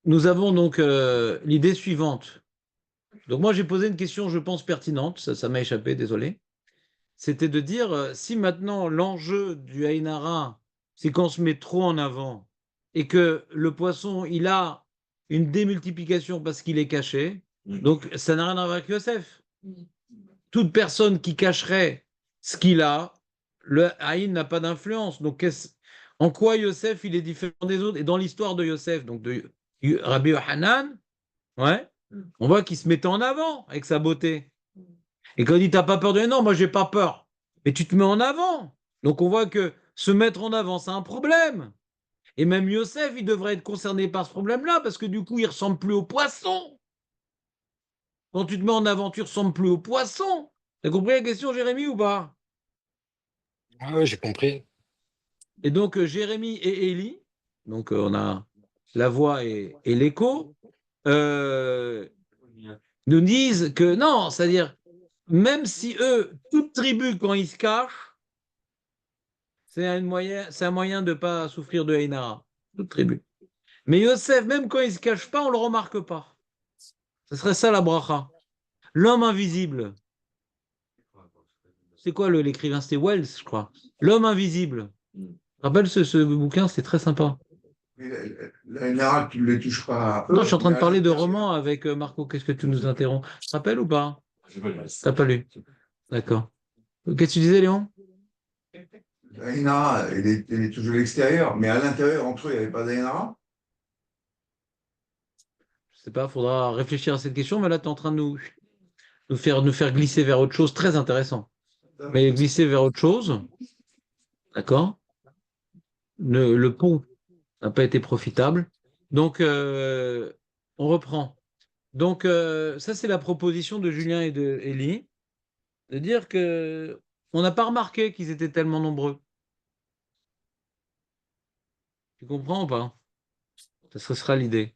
Nous avons donc l'idée suivante. Donc moi, j'ai posé une question, je pense, pertinente, ça m'a échappé, désolé. C'était de dire, si maintenant l'enjeu du Haïnara, c'est qu'on se met trop en avant et que le poisson, il a une démultiplication parce qu'il est caché, donc ça n'a rien à voir avec Yosef. Toute personne qui cacherait ce qu'il a, le Haïn n'a pas d'influence. Donc en quoi Yosef, il est différent des autres? Et dans l'histoire de Yosef, donc de Rabbi Yohanan, ouais, on voit qu'il se mettait en avant avec sa beauté. Et quand il dit t'as pas peur de non, moi j'ai pas peur. Mais tu te mets en avant. Donc on voit que se mettre en avant, c'est un problème. Et même Yosef, il devrait être concerné par ce problème-là, parce que du coup, il ressemble plus au poisson. Quand tu te mets en avant, tu ressembles plus au poisson. T'as compris la question, Jérémy, ou pas? Ah ouais, j'ai compris. Et donc, Jérémy et Élie, donc on a la voix et l'écho, euh, nous disent que non, c'est-à-dire, même si eux, toute tribu, quand ils se cachent, c'est un moyen de ne pas souffrir de Haïnara, toute tribu. Mais Yosef, même quand il ne se cache pas, on ne le remarque pas. Ce serait ça la bracha. L'homme invisible. C'est quoi l'écrivain? C'était Wells, je crois. L'homme invisible. Je rappelle ce bouquin, c'est très sympa. Mais la NRA, tu ne les touches pas à eux. Non, je suis en train de mais à parler de l'intérieur. romans avec Marco. Qu'est-ce que tu nous interromps? Tu te rappelles ou pas? T'as pas lu? D'accord. Qu'est-ce que tu disais, Léon? La NRA, elle est toujours à l'extérieur, mais à l'intérieur, entre eux, il n'y avait pas d'ANRA. Je sais pas, faudra réfléchir à cette question, mais là, tu es en train de nous faire glisser vers autre chose très intéressant. Mais glisser vers autre chose, d'accord? Le pont n'a pas été profitable. Donc, on reprend. Donc, ça, c'est la proposition de Julien et de Élie, de dire que on n'a pas remarqué qu'ils étaient tellement nombreux. Tu comprends ou pas? Ce sera l'idée.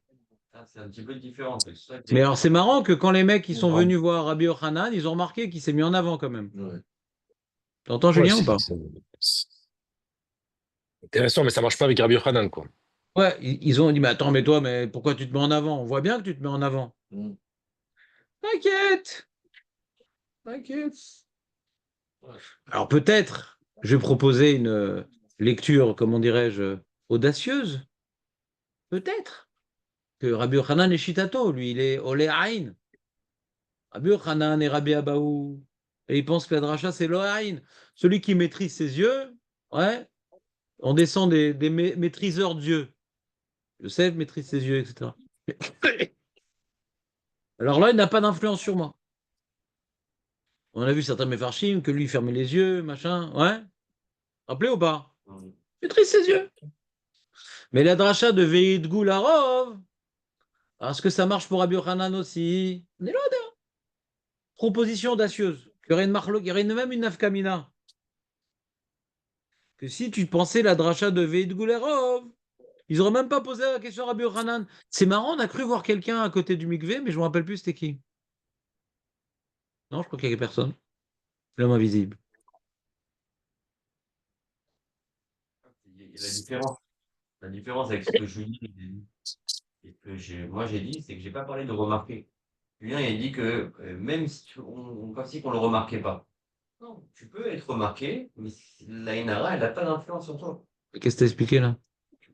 Ah, c'est un petit peu différent. C'est ça que Mais j'ai- alors, c'est marrant que quand les mecs ils sont Non. venus voir Rabbi Yochanan, ils ont remarqué qu'il s'est mis en avant quand même. Ouais. T'entends, Ouais, Julien, ou pas? c'est intéressant, mais ça marche pas avec Rabbi Yochanan, quoi. Ouais, ils ont dit, mais attends, mais toi, mais pourquoi tu te mets en avant? On voit bien que tu te mets en avant. T'inquiète, t'inquiète. Alors peut-être, je vais proposer une lecture, comment dirais-je, audacieuse. Peut-être que Rabbi Yochanan est Shitato, lui, il est Olé Aïn. Rabbi Yochanan et Rabbi Abaou. Et il pense que la dracha, c'est l'Ohaïn. Celui qui maîtrise ses yeux, ouais, on descend des maîtriseurs d'yeux. Yosef maîtrise ses yeux, etc. Alors là, il n'a pas d'influence sur moi. On a vu certains méfarchim que lui fermait les yeux, machin, ouais. Rappelez ou pas? Maîtrise ses yeux. Mais la dracha de Veid Goularov, est-ce que ça marche pour Rabbi Yochanan aussi? On est là, proposition audacieuse. Il y aurait même une nafkamina. Que si tu pensais la dracha de Veid Goularov, ils n'auraient même pas posé la question à Rabbi Yochanan. C'est marrant, on a cru voir quelqu'un à côté du mikvé, mais je ne me rappelle plus c'était qui. Non, je crois qu'il n'y avait personne. L'homme invisible. La différence avec ce que Julien et moi j'ai dit, c'est que j'ai pas parlé de remarquer. Julien il a dit que même si comme si on le remarquait pas. Non, tu peux être remarqué, mais la NRA, elle n'a pas d'influence sur toi. Qu'est-ce que t'as expliqué là?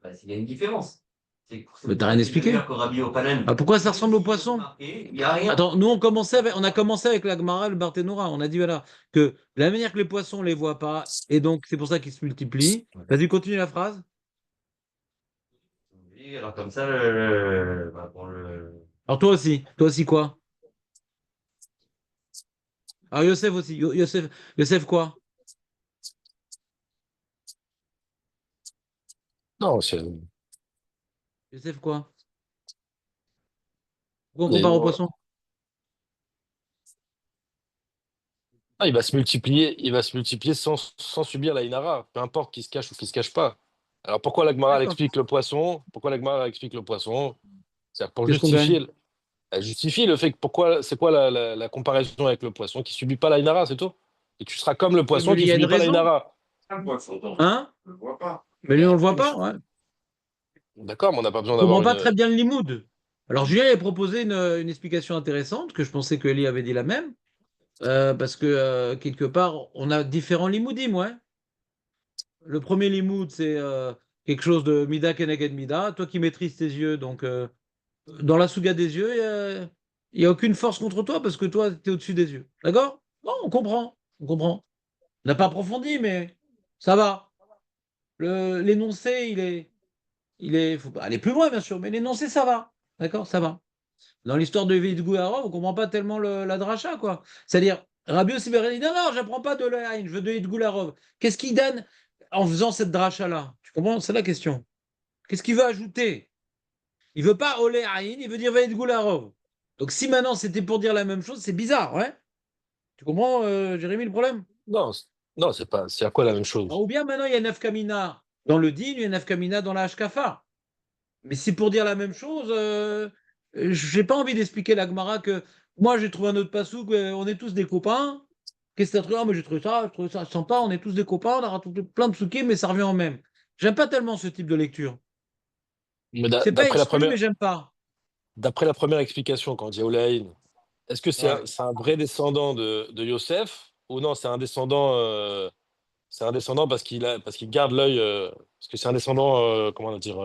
Bah, il y a une différence. C'est Mais pour t'as ça rien qu'il est expliqué. meilleur que Rabbi Yochanan. Ah, pourquoi ça Même ressemble au s'il est poisson? remarqué, il n'y a rien. Attends, nous on a commencé avec la Gemara, le Barthénora. On a dit voilà que de la manière que les poissons ne les voient pas, et donc c'est pour ça qu'ils se multiplient. Vas-y, continue la phrase. Oui, alors comme ça, bah, pour le. Alors toi aussi quoi? Alors Yosef aussi. Yosef quoi? Non, c'est. Yosef quoi? Pourquoi on Mais, compare au poisson? ah, il va se multiplier sans subir la Inara, peu importe qui se cache ou qui se cache pas. Alors pourquoi l'Agmara elle D'accord. explique le poisson? Pourquoi l'Agmara elle explique le poisson? C'est pour Qu'est-ce qu'on gagne? elle justifie le fait que pourquoi c'est quoi la comparaison avec le poisson qui subit pas la Inara, c'est tout. Et tu seras comme le Oui, mais poisson il qui y a une subit pas la raison. Inara. Hein? Je ne le vois pas. Mais lui on le voit pas, ouais. D'accord, mais on n'a pas besoin Je comprends d'avoir pas une. très bien le limoud. Alors Julien avait proposé une explication intéressante, que je pensais que Eli avait dit la même, parce que quelque part, on a différents limoudim, ouais. Le premier limoud, c'est quelque chose de mida keneged mida, toi qui maîtrises tes yeux, donc dans la souga des yeux, il y a aucune force contre toi, parce que toi, tu es au-dessus des yeux. D'accord? Bon, on comprend, on comprend. On n'a pas approfondi, mais ça va. L'énoncé, faut pas aller plus loin, bien sûr, mais l'énoncé, ça va. D'accord? Ça va. Dans l'histoire de Vidgouarov, on ne comprend pas tellement la dracha, quoi. C'est-à-dire, Rabbi Yossi dit non, non, je n'apprends pas de l'Aïn, je veux de Vidgoularov. Qu'est-ce qu'il donne en faisant cette dracha-là? Tu comprends? C'est la question. Qu'est-ce qu'il veut ajouter? Il veut pas Olé Aïn, il veut dire Vidgoularov. Donc, si maintenant c'était pour dire la même chose, c'est bizarre, ouais? Tu comprends, Jérémy, le problème? Non, non, c'est à quoi la même chose? Ou bien maintenant, il y a Nafkamina dans le din, il y a Nafkamina dans la Hashkafa. Mais c'est pour dire la même chose, j'ai pas envie d'expliquer la Gemara que moi j'ai trouvé un autre passouk, on est tous des copains. Qu'est-ce que t'as trouvé? Ah, mais j'ai trouvé ça sympa, on est tous des copains, on a rajouté plein de psukim, mais ça revient au même. J'aime pas tellement ce type de lecture. Mais C'est pas exclu, mais j'aime pas. d'après la première explication, quand on dit Olaïn, est-ce que Ouais. c'est un vrai descendant de Yosef ou non, c'est un descendant parce qu'il garde l'œil, parce que c'est un descendant, comment dire,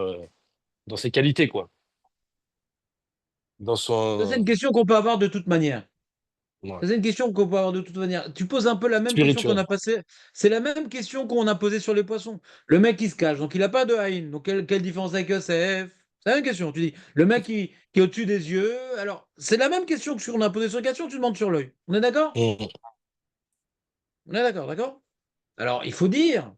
dans ses qualités, quoi. Dans Ça, c'est son une question qu'on peut avoir de toute manière. ouais, Ça, c'est une question qu'on peut avoir de toute manière. Tu poses un peu la même question qu'on spirituel. a passée. C'est la même question qu'on a posée sur les poissons. Le mec, il se cache, donc il n'a pas de haïn. Donc, quelle différence avec Yosef? C'est la même question. Tu dis, le mec qui est au-dessus des yeux. Alors, c'est la même question que qu'on a posée sur les questions, tu demandes sur l'œil. On est d'accord? Mm. On est d'accord, d'accord? Alors, il faut dire,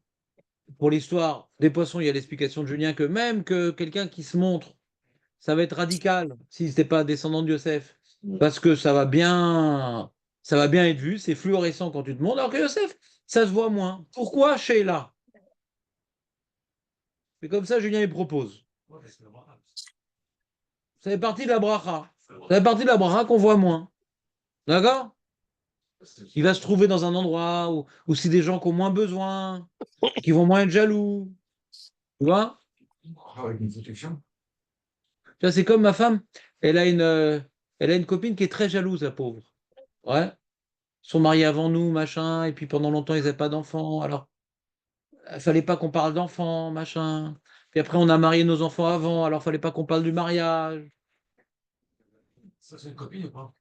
pour l'histoire des poissons, il y a l'explication de Julien que même que quelqu'un qui se montre, ça va être radical si ce n'est pas descendant de Yosef. Parce que ça va bien être vu, c'est fluorescent quand tu te montres, alors que Yosef, ça se voit moins. Pourquoi Sheila? C'est comme ça, Julien, il propose. Ouais, parce que le Braham, Ça fait partie de la bracha. c'est le Ça fait partie de la bracha qu'on voit moins. D'accord? Braham. Il va se trouver dans un endroit où c'est des gens qui ont moins besoin, qui vont moins être jaloux. Tu vois? Avec une protection. Tu vois, c'est comme ma femme, elle a une copine qui est très jalouse, la pauvre. Ouais. Ils sont mariés avant nous, machin, et puis pendant longtemps, ils n'avaient pas d'enfants. Alors, il fallait pas qu'on parle d'enfants, machin. Puis après, on a marié nos enfants avant, alors il fallait pas qu'on parle du mariage. Ça, c'est une copine ou pas?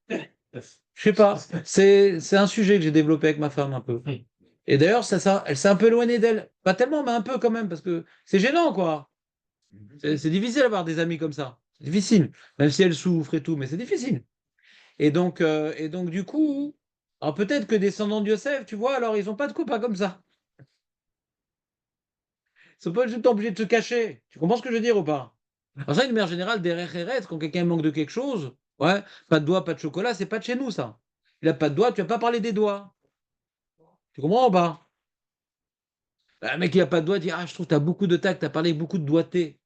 Je sais pas. C'est un sujet que j'ai développé avec ma femme un peu. Et d'ailleurs, elle s'est un peu éloignée d'elle. Pas tellement, mais un peu quand même, parce que c'est gênant, quoi. C'est difficile d'avoir des amis comme ça. C'est difficile. Même si elle souffre et tout, mais c'est difficile. Et donc, du coup, alors peut-être que descendants de Yosef, tu vois, alors ils n'ont pas de copains comme ça. Ils sont pas tout le temps obligés de se cacher. Tu comprends ce que je veux dire ou pas? Alors ça, une manière générale, derrière Eretz, quand quelqu'un manque de quelque chose, ouais, pas de doigts, pas de chocolat, c'est pas de chez nous, ça. Il a pas de doigts, tu vas pas parler des doigts. Tu comprends ou pas? Un mec qui a pas de doigts dit, ah, je trouve que tu as beaucoup de tact, tu as parlé avec beaucoup de doigté.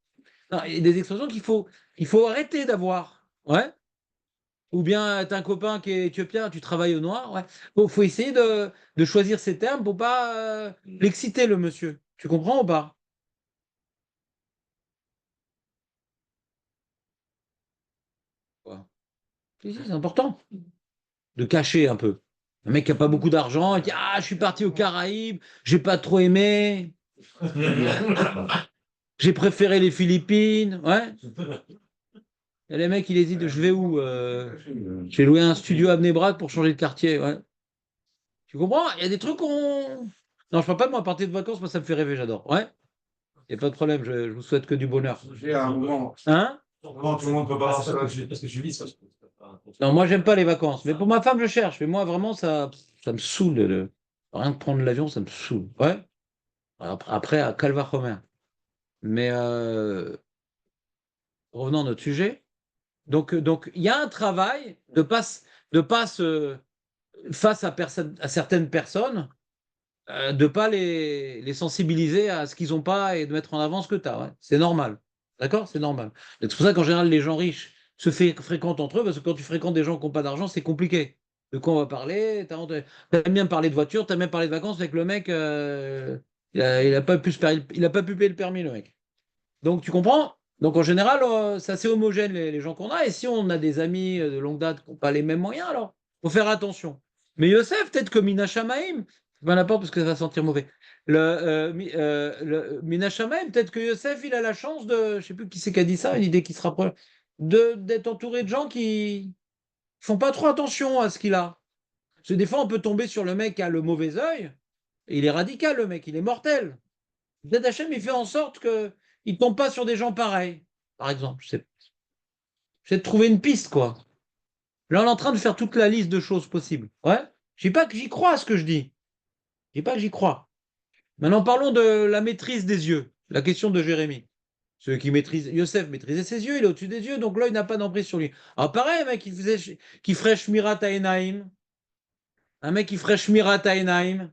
Non, il y a des expressions qu'il faut arrêter d'avoir. Ouais. Ou bien tu as un copain qui est éthiopien, tu travailles au noir. Ouais. Bon, faut essayer de choisir ces termes pour pas l'exciter, le monsieur. Tu comprends ou pas? Ouais. Si, si, c'est important de cacher un peu. Un mec qui a pas beaucoup d'argent, il dit ah, je suis parti aux Caraïbes, j'ai pas trop aimé, j'ai préféré les Philippines. Ouais. Et les mecs, il hésite, je vais où? J'ai loué un studio à Bnei-Brak pour changer de quartier. Ouais. Tu comprends? Il y a des trucs qu'on. Non, je parle pas de moi partir de vacances, moi ça me fait rêver, j'adore. Ouais. Il n'y a pas de problème, je vous souhaite que du bonheur. J'ai un moment. Hein? Comment tout le monde peut pas Ah, c'est avoir ça ça. parce que je vis, parce que Non, moi j'aime pas les vacances. Mais pour ma femme, je cherche. Mais moi, vraiment, ça me saoule. Rien de prendre l'avion, ça me saoule. Ouais. Après, à Calvachomer. Mais revenons à notre sujet. Donc, il y a un travail de pas face à certaines personnes, de pas les sensibiliser à ce qu'ils n'ont pas et de mettre en avant ce que tu as. Ouais. C'est normal. D'accord? C'est normal. Et c'est pour ça qu'en général, les gens riches fréquentent entre eux, parce que quand tu fréquentes des gens qui n'ont pas d'argent, c'est compliqué. De quoi on va parler? T'aimes bien parler de voiture, t'aimes bien parler de vacances avec le mec, il a pas pu il a pas pu payer le permis, le mec. Donc, tu comprends? Donc, en général, c'est assez homogène, les gens qu'on a. Et si on a des amis de longue date qui n'ont pas les mêmes moyens, alors, faut faire attention. Mais Youssef, peut-être que Mina Shamaim, c'est pas n'importe parce que ça va sentir mauvais. Le Mina Shamaim, peut-être que Youssef, il a la chance de, je sais plus qui c'est qui a dit ça, une idée qui se rapproche, d'être entouré de gens qui font pas trop attention à ce qu'il a. Parce que des fois, on peut tomber sur le mec qui a le mauvais œil. Et il est radical, le mec, il est mortel. Peut-être Hachem, il fait en sorte que il tombe pas sur des gens pareils, par exemple. J'essaie de trouver une piste, quoi. Là, on est en train de faire toute la liste de choses possibles. Ouais. Je dis pas que j'y crois à ce que je dis. Je dis pas que j'y crois. Maintenant, parlons de la maîtrise des yeux. La question de Jérémie. Ceux qui maîtrisent, Yosef maîtrisait ses yeux, il est au-dessus des yeux, donc l'œil n'a pas d'emprise sur lui. Alors pareil, mec, qui ferait Shmirat Aenaim, Un mec qui ferait Shmirat Ainaim.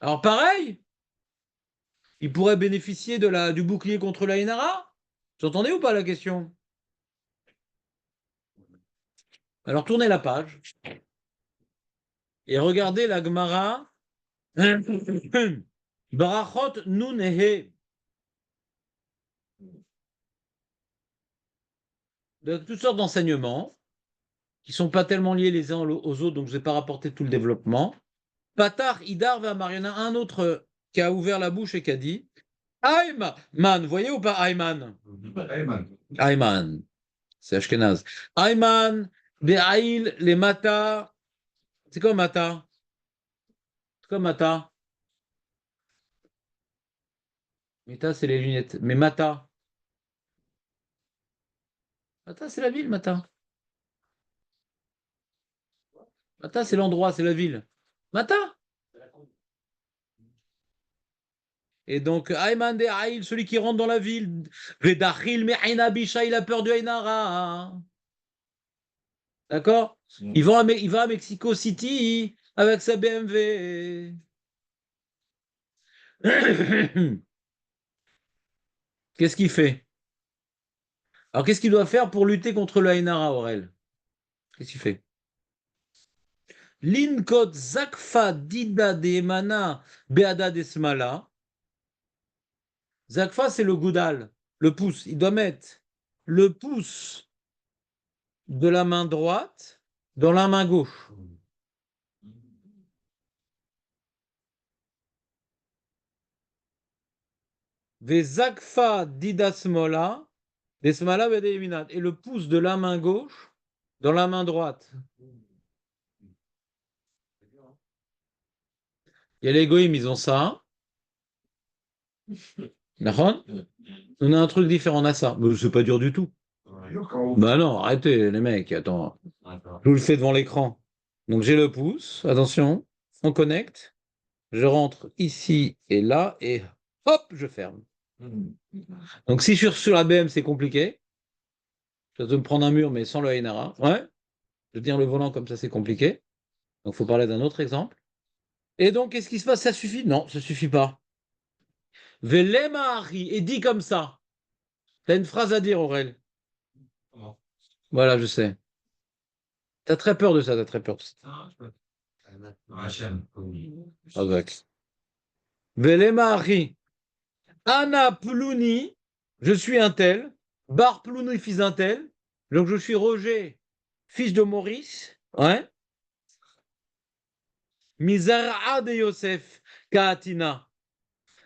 Alors pareil, il pourrait bénéficier du bouclier contre la Inara. Vous entendez ou pas la question? Alors tournez la page et regardez la Gemara. Barachot Nun He. De toutes sortes d'enseignements qui ne sont pas tellement liés les uns aux autres, donc je ne vais pas rapporter tout le développement. Patar, Idar, Vamar, il y en a un autre qui a ouvert la bouche et qui a dit Ayman, vous voyez ou pas Ayman? Ayman, c'est Ashkenaz. Ayman, Be'aïl, les Mata. C'est quoi Mata? C'est quoi Mata? Mata, c'est les lunettes. Mais Mata? Mata, c'est la ville, Mata. Mata, c'est l'endroit, c'est la ville. Mata? Et donc, Ayman de Aïl, celui qui rentre dans la ville, Vedachil Me'aina Bisha, il a peur du Ainara. D'accord? Il va à Mexico City avec sa BMW. Qu'est-ce qu'il fait? Alors, qu'est-ce qu'il doit faire pour lutter contre le Ainara, Aurel? Qu'est-ce qu'il fait? Linkot Zakfa Dida de Emana Beada Desmala. Zakfa, c'est le goudal, le pouce. Il doit mettre le pouce de la main droite dans la main gauche. Vezakfa didasmola, desmala vedeminat. Et le pouce de la main gauche dans la main droite. Il y a les goïms, ils ont ça. D'accord? On a un truc différent, on a ça. Mais c'est pas dur du tout. Bah non, arrêtez les mecs, attends. Je vous le fais devant l'écran. Donc j'ai le pouce, attention, on connecte. Je rentre ici et là et hop, je ferme. Donc si je suis sur la BM, c'est compliqué. Je dois me prendre un mur, mais sans le Ainara. Ouais. Je tiens le volant comme ça, c'est compliqué. Donc il faut parler d'un autre exemple. Et donc, qu'est-ce qui se passe? Ça suffit? Non, ça suffit pas. Velemahari, et dit comme ça. T'as une phrase à dire, Aurel. Comment? Voilà, je sais. T'as très peur de ça, t'as très peur de ça. Ah, je peux. Hachem. Avec. Velemahari. Ana Plouni, je suis un tel. Bar Plouni, fils d'un tel. Donc je suis Roger, fils de Maurice. Ouais. Mizara de Yosef, Kaatina.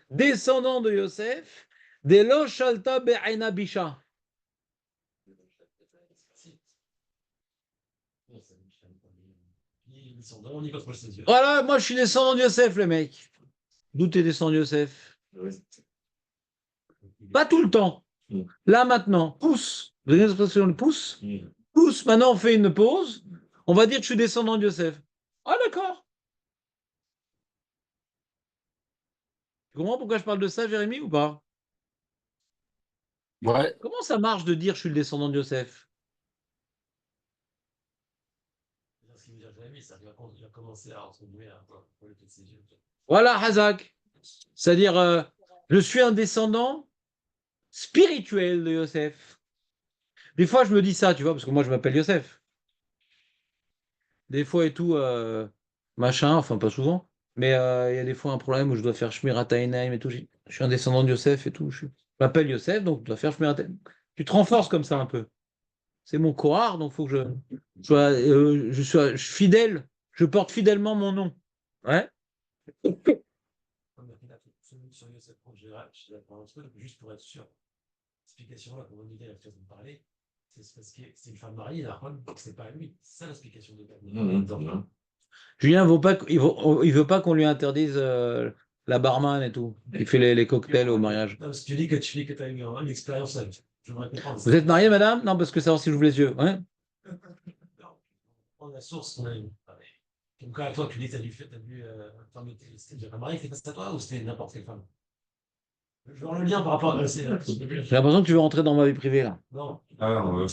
Descendant de Yosef, de Lo Shalta Be'aina Bisha. Ils sont vraiment ni contre ses yeux. Voilà, moi je suis descendant de Yosef, les mecs. D'où t'es descendant de Yosef? Pas tout le temps. Là maintenant, pousse. Vous avez l'expression de pousse? Pousse, maintenant on fait une pause. On va dire que je suis descendant de Yosef. Ah d'accord. Tu comprends pourquoi je parle de ça, Jérémy, ou pas? Ouais. Comment ça marche de dire je suis le descendant de Yosef? Ce qu'il veut dire Jérémy, c'est qu'il va commencer à, entre guillemets, à voler de ses yeux. Voilà, Hazak. C'est-à-dire, je suis un descendant spirituel de Yosef. Des fois, je me dis ça, tu vois, parce que moi, je m'appelle Yosef. Des fois et tout, machin, enfin, pas souvent. Mais il y a des fois un problème où je dois faire Shmirat Ainaim et tout. Je suis un descendant de Yosef et tout. Je m'appelle Yosef, donc je dois faire Shmirat Ainaim. Tu te renforces comme ça un peu. C'est mon Kohar, donc il faut que je sois fidèle. Je porte fidèlement mon nom. Ouais. Sur Yosef en général, je suis d'accord avec toi, juste pour être sûr. L'explication là, comme on disait, la façon de parler, c'est parce que c'est une femme mariée, la femme, c'est pas lui. C'est ça l'explication de Julien il veut pas qu'on lui interdise la barman et tout. Il fait les cocktails au mariage. Non, parce que tu dis que tu as eu une expérience avec. J'aimerais comprendre. Vous êtes mariée, madame? Non, parce que savoir si j'ouvre les yeux. Ouais. On a la source qu'on a eu. Donc, à toi, tu dis, t'as vu, c'était déjà marié, c'était pas à toi ou c'était n'importe quelle femme? Je veux voir le lien par rapport à. J'ai l'impression que tu veux rentrer dans ma vie privée, là. Non. Ah, non,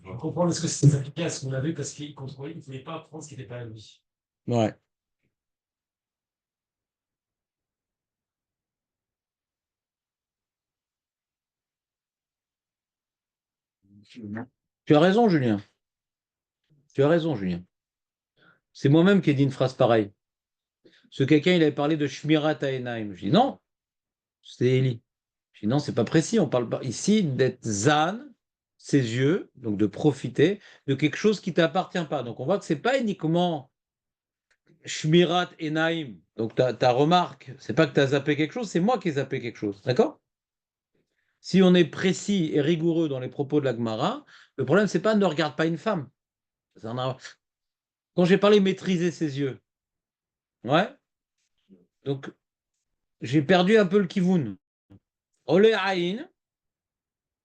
On comprend ce que c'est appliqué à ce qu'on avait parce qu'il contrôlait, il ne voulait pas prendre ce qui n'était pas à lui. Ouais. Tu as raison, Julien. Tu as raison, Julien. C'est moi-même qui ai dit une phrase pareille. Ce quelqu'un, il avait parlé de Shmirat Haenaim. Je dis non, c'est Eli. Je dis non, c'est pas précis. On parle pas ici d'être zan, ses yeux, donc de profiter de quelque chose qui t'appartient pas. Donc on voit que c'est pas uniquement Shmirat Enaim. Donc ta remarque, c'est pas que tu as zappé quelque chose, c'est moi qui ai zappé quelque chose. D'accord? Si on est précis et rigoureux dans les propos de la Gemara, le problème, c'est pas ne regarde pas une femme. Quand j'ai parlé maîtriser ses yeux, ouais, donc j'ai perdu un peu le kivoun. Olé Aïn,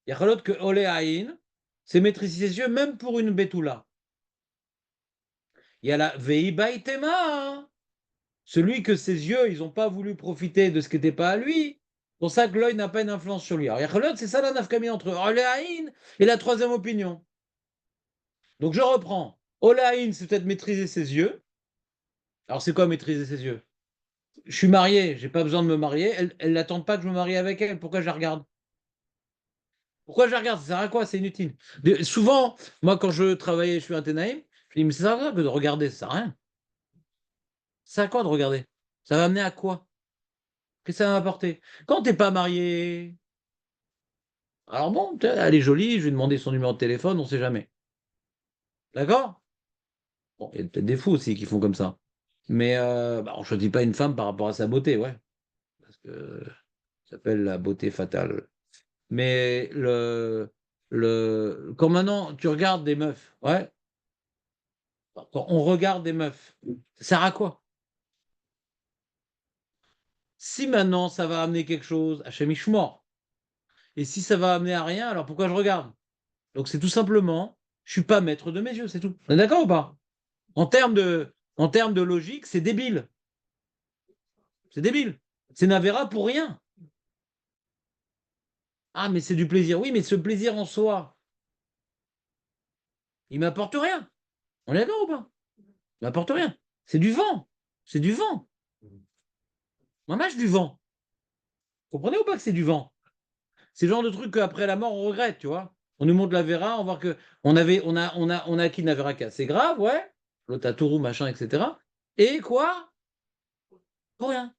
il y a que Olé Aïn, c'est maîtriser ses yeux, même pour une bétoula. Il y a la Veibaïtema, hein. Celui que ses yeux, ils n'ont pas voulu profiter de ce qui n'était pas à lui. C'est pour ça que l'œil n'a pas une influence sur lui. Alors, Yachalot, c'est ça la nafkami entre Olé Aïn et la troisième opinion. Donc, je reprends. Olé Aïn, c'est peut-être maîtriser ses yeux. Alors, c'est quoi maîtriser ses yeux? Je suis marié, j'ai pas besoin de me marier. Elle n'attend pas que je me marie avec elle. Pourquoi je la regarde? Pourquoi je la regarde? Ça sert à quoi? C'est inutile. Souvent, moi, quand je travaillais, je suis un Ténaïm, je dis, mais c'est ça que de regarder, ça sert à rien. Ça sert à quoi de regarder? Ça va amener à quoi? Qu'est-ce que ça va m'apporter? Quand t'es pas marié, alors bon, elle est jolie, je vais demander son numéro de téléphone, on sait jamais. D'accord? Bon, il y a peut-être des fous aussi qui font comme ça. Mais on ne choisit pas une femme par rapport à sa beauté, ouais. Parce que ça s'appelle la beauté fatale. Mais quand maintenant tu regardes des meufs, ouais, quand on regarde des meufs, ça sert à quoi? Si maintenant ça va amener quelque chose, Hachem Ishmor, et si ça va amener à rien, alors pourquoi je regarde? Donc c'est tout simplement, je suis pas maître de mes yeux, c'est tout. On est d'accord ou pas? En termes de logique, c'est débile. C'est débile. C'est Navera pour rien. Ah, mais c'est du plaisir. Oui, mais ce plaisir en soi, il m'apporte rien. On est d'accord ou pas? Il m'apporte rien. C'est du vent. C'est du vent. Moi, du vent. Comprenez ou pas que c'est du vent? C'est le genre de truc qu'après la mort, on regrette, tu vois. On nous montre la Vera, on voit que on a acquis une Avera qui est assez grave, ouais. L'autre a Tourou, machin, etc. Et quoi? Pour rien.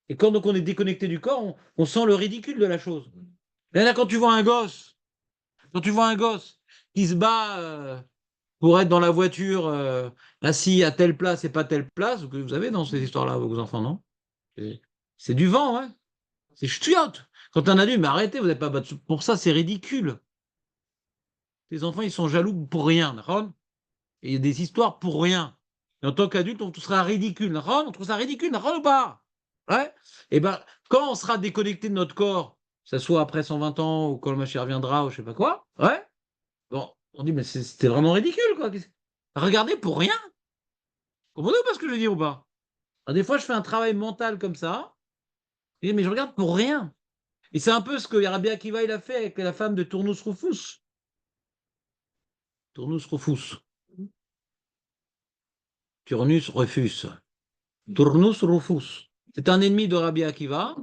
Et quand donc on est déconnecté du corps, on sent le ridicule de la chose. Et là, quand tu vois un gosse qui se bat pour être dans la voiture, assis à telle place et pas telle place, vous avez dans ces histoires-là, vos enfants, non? C'est du vent, hein. C'est ch'tiote. Quand un adulte, mais arrêtez, vous n'avez pas battu. Pour ça, c'est ridicule. Les enfants, ils sont jaloux pour rien, d'accord? Et il y a des histoires pour rien. Et en tant qu'adulte, on trouve ça ridicule, d'accord? On trouve ça ridicule, d'accord ou pas? Ouais? Et ben, quand on sera déconnecté de notre corps, que ce soit après 120 ans ou quand le machin reviendra ou je sais pas quoi, ouais? Bon, on dit, mais c'était vraiment ridicule, quoi. Regardez pour rien. Comprenez pas ce que je veux dire ou pas? Alors, des fois, je fais un travail mental comme ça, mais je regarde pour rien. Et c'est un peu ce que Rabbi Akiva il a fait avec la femme de Tournus Rufus. Tournus Rufus. Turnus Rufus. Tournus Rufus. C'est un ennemi de Rabbi Akiva.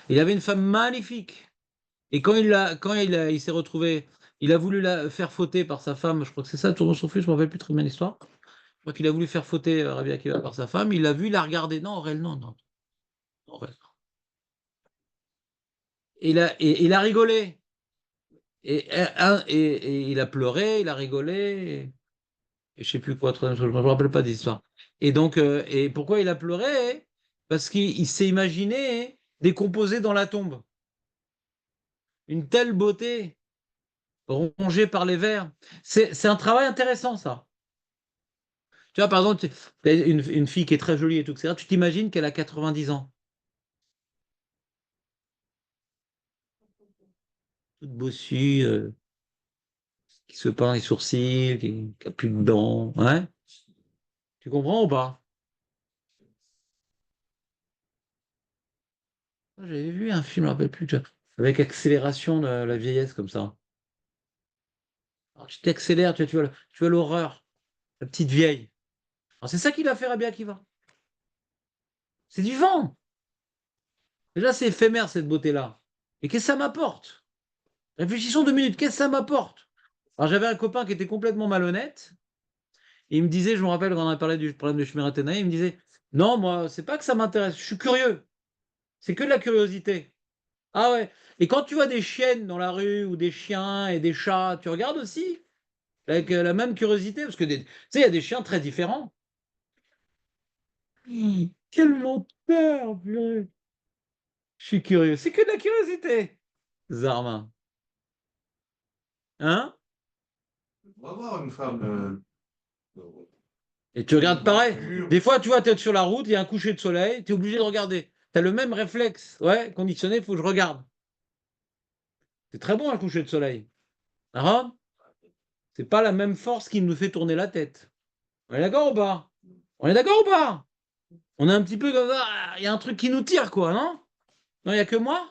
Il avait une femme magnifique. Et quand il s'est retrouvé, il a voulu la faire fauter par sa femme, je crois que c'est ça, Tournus Rufus, je ne me rappelle plus très bien l'histoire. Je crois qu'il a voulu faire fauter Rabbi Akiva par sa femme. Il l'a vu, il a regardé. Non, Aurel, non, non. Aurel, non. Il a rigolé. Et il a pleuré, il a rigolé. Et je sais plus quoi, je ne me rappelle pas d'histoire. Et donc, et pourquoi il a pleuré? Parce qu'il s'est imaginé décomposé dans la tombe. Une telle beauté, rongée par les vers. C'est un travail intéressant, ça. Tu vois, par exemple, tu as une fille qui est très jolie et tout, etc. Tu t'imagines qu'elle a 90 ans. Toute bossue, qui se peint les sourcils, qui a plus de dents. Hein? Tu comprends ou pas? J'avais vu un film, je ne me rappelle plus, avec accélération de la vieillesse comme ça. Alors, tu t'accélères, tu vois l'horreur, la petite vieille. Alors, c'est ça qu'il a fait Rabbi Akiva. C'est du vent. Déjà, c'est éphémère cette beauté-là. Et qu'est-ce que ça m'apporte? Réfléchissons 2 minutes, qu'est-ce que ça m'apporte? Alors, j'avais un copain qui était complètement malhonnête. Et il me disait, je me rappelle quand on a parlé du problème de Shmirat Enaïm, il me disait, non, moi, c'est pas que ça m'intéresse, je suis curieux. C'est que de la curiosité. Ah ouais. Et quand tu vois des chiennes dans la rue ou des chiens et des chats, tu regardes aussi avec la même curiosité, parce que tu sais, il y a des chiens très différents. Quel menteur, purée. Je suis curieux. C'est que de la curiosité, Zarma. Hein? On va voir une femme. Et tu regardes pareil. Des fois, tu vois, tu es sur la route, il y a un coucher de soleil, tu es obligé de regarder. Tu as le même réflexe. Ouais, conditionné, il faut que je regarde. C'est très bon un coucher de soleil. Hein? C'est pas la même force qui nous fait tourner la tête. On est d'accord ou pas? On est d'accord ou pas? On est un petit peu comme ça. Il y a un truc qui nous tire, quoi, non? Non, il n'y a que moi?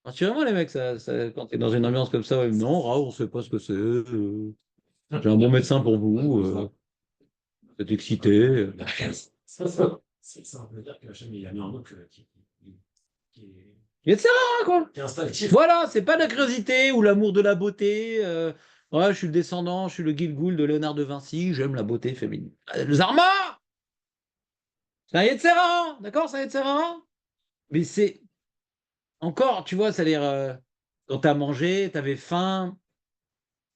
Rassurez-moi, les mecs, quand tu es dans une ambiance comme ça, ouais, non, Raoul, on ne sait pas ce que c'est. J'ai un bon médecin pour vous. Vous êtes excité. Ça veut dire que Hachem, il a mis en nous qui est, Etc. quoi. qui est instinctif. Voilà, c'est pas la curiosité ou l'amour de la beauté. Ouais, je suis le descendant, je suis le Gilgoul de Léonard de Vinci, j'aime la beauté féminine. Le Zarma! C'est un Yetzera, d'accord, c'est un Yetzera. Mais c'est encore, tu vois, c'est-à-dire, quand t'as mangé, t'avais faim,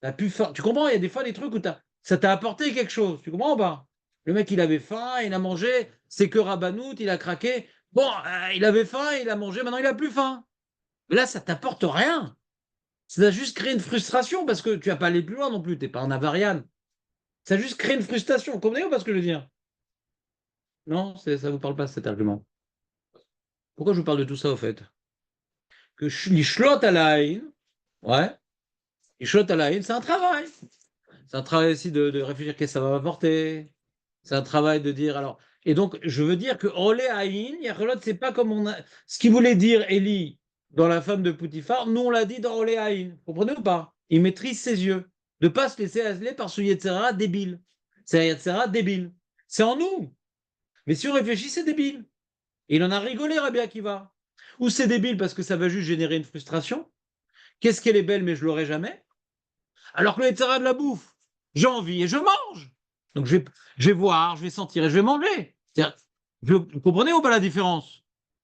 t'as plus faim. Tu comprends, il y a des fois des trucs où ça t'a apporté quelque chose, tu comprends ou pas? Le mec, il avait faim, il a mangé, c'est que Rabanout, il a craqué. Bon, il avait faim, il a mangé, maintenant il a plus faim. Mais là, ça t'apporte rien. Ça a juste créé une frustration parce que tu vas pas aller plus loin non plus, t'es pas un avarian. Ça a juste créé une frustration. Vous comprenez ou pas ce que je veux dire? Non, ça vous parle pas cet argument. Pourquoi je vous parle de tout ça au fait? Que l'ishlot à la haine, ouais, l'ishlot à la haine, c'est un travail. C'est un travail aussi de réfléchir qu'est-ce que ça va m'apporter. C'est un travail de dire alors. Et donc, je veux dire que Olé Haïn, Yacholot, c'est pas comme on a. Ce qu'il voulait dire Élie dans La femme de Poutifar, nous on l'a dit dans Olé Haïn. Vous comprenez ou pas? Il maîtrise ses yeux. De ne pas se laisser azeler par ce Yetzera débile. C'est un Yetzera débile. C'est en nous. Mais si on réfléchit, c'est débile. Et il en a rigolé, Rabbi Akiva. Ou c'est débile parce que ça va juste générer une frustration. Qu'est-ce qu'elle est belle, mais je l'aurai jamais. Alors que le Yetzera de la bouffe, j'ai envie et je mange. Donc je vais voir, je vais sentir et je vais manger. Vous comprenez ou pas la différence?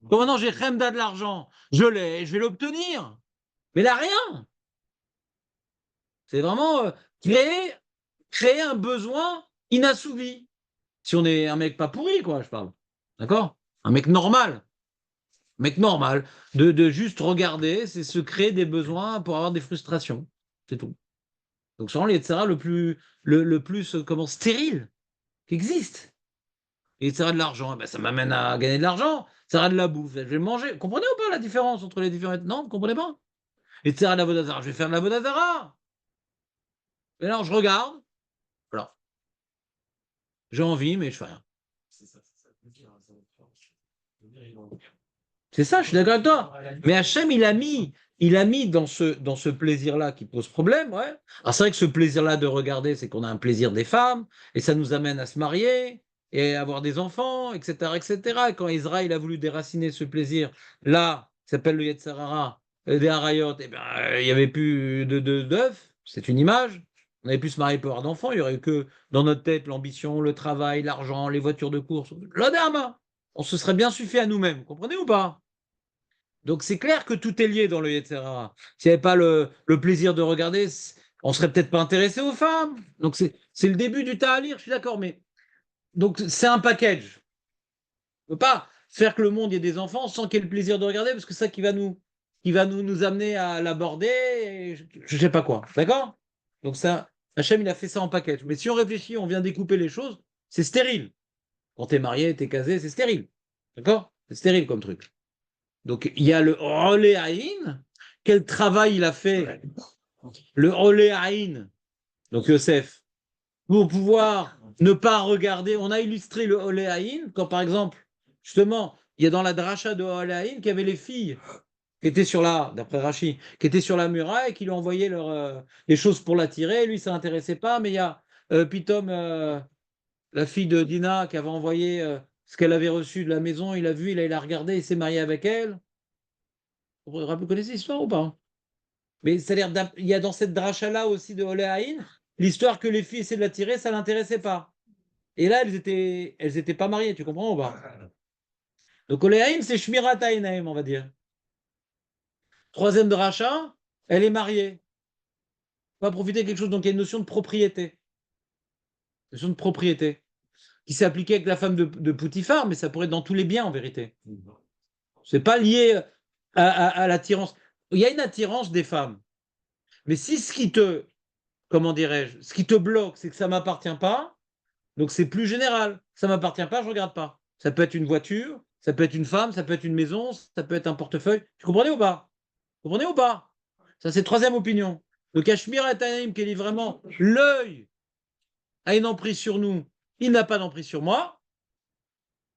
Comme maintenant j'ai Khemda de l'argent, je l'ai, je vais l'obtenir. Mais là, rien. C'est vraiment créer un besoin inassouvi. Si on est un mec pas pourri, quoi, je parle. D'accord? Un mec normal. Mec normal. De juste regarder, c'est se créer des besoins pour avoir des frustrations. C'est tout. Donc, c'est vraiment l'Yetzera le plus comment, stérile qui existe. Et ça de l'argent, ben, ça m'amène à gagner de l'argent. Ça de la bouffe, je vais manger. Vous comprenez ou pas la différence entre les différentes. Non, vous comprenez pas? Et ça de la Vodazara, je vais faire de la Vodazara. Mais là, je regarde. Voilà. J'ai envie, mais je fais rien. C'est ça. Le dire, ils vont- C'est ça, je suis d'accord avec toi. Mais Hachem, il a mis dans ce plaisir-là qui pose problème, ouais. Alors c'est vrai que ce plaisir-là de regarder, c'est qu'on a un plaisir des femmes, et ça nous amène à se marier, et à avoir des enfants, etc., etc. Et quand Israël a voulu déraciner ce plaisir, là, qui s'appelle le Yetzirah, des Harayot, eh bien, il n'y avait plus d'œufs, c'est une image. On n'avait plus se marier pour avoir d'enfants, il n'y aurait eu que dans notre tête l'ambition, le travail, l'argent, les voitures de course. L'Odama, on se serait bien suffi à nous-mêmes, comprenez ou pas? Donc c'est clair que tout est lié dans le Yetzirah. S'il n'y avait pas le plaisir de regarder, on serait peut-être pas intéressé aux femmes. Donc c'est le début du Ta'alir, je suis d'accord, mais donc c'est un package. On ne peut pas faire que le monde y ait des enfants sans qu'il y ait le plaisir de regarder, parce que c'est ça qui va nous amener à l'aborder, et je ne sais pas quoi. D'accord? Donc ça, Hachem, il a fait ça en package. Mais si on réfléchit, on vient découper les choses, c'est stérile. Quand tu es marié, tu es casé, c'est stérile. D'accord? C'est stérile comme truc. Donc, il y a le Olé Aïn. Quel travail il a fait, le Olé Aïn, donc Yosef, pour pouvoir ne pas regarder. On a illustré le Olé Aïn quand, par exemple, justement, il y a dans la dracha de Olé Aïn qu'il y avait les filles qui étaient sur la, d'après Rachi, qui étaient sur la muraille, qui lui envoyaient les choses pour l'attirer. Lui, ça l'intéressait pas, mais il y a Pitom, la fille de Dina, qui avait envoyé ce qu'elle avait reçu de la maison. Il a vu, il a regardé, il s'est marié avec elle. Vous connaissez l'histoire ou pas? Mais c'est-à-dire, il y a dans cette dracha-là aussi de Oléaïn, l'histoire que les filles essaient de l'attirer, ça l'intéressait pas. Et là, elles étaient pas mariées, tu comprends ou pas? Donc Oléaïn, c'est Shmirat Aïnaïm, on va dire. Troisième dracha, elle est mariée. On va profiter de quelque chose, donc il y a une notion de propriété. Notion de propriété. Qui s'est appliquée avec la femme de Poutifar, mais ça pourrait être dans tous les biens en vérité. C'est pas lié à l'attirance. Il y a une attirance des femmes. Mais si ce qui te, comment dirais-je, ce qui te bloque, c'est que ça ne m'appartient pas, donc c'est plus général. Ça ne m'appartient pas, je ne regarde pas. Ça peut être une voiture, ça peut être une femme, ça peut être une maison, ça peut être un portefeuille. Tu comprenez ou pas? Vous comprenez ou pas? Ça, c'est troisième opinion. Le Cachemire et Taïm, qui dit vraiment l'œil a une emprise sur nous, il n'a pas d'emprise sur moi.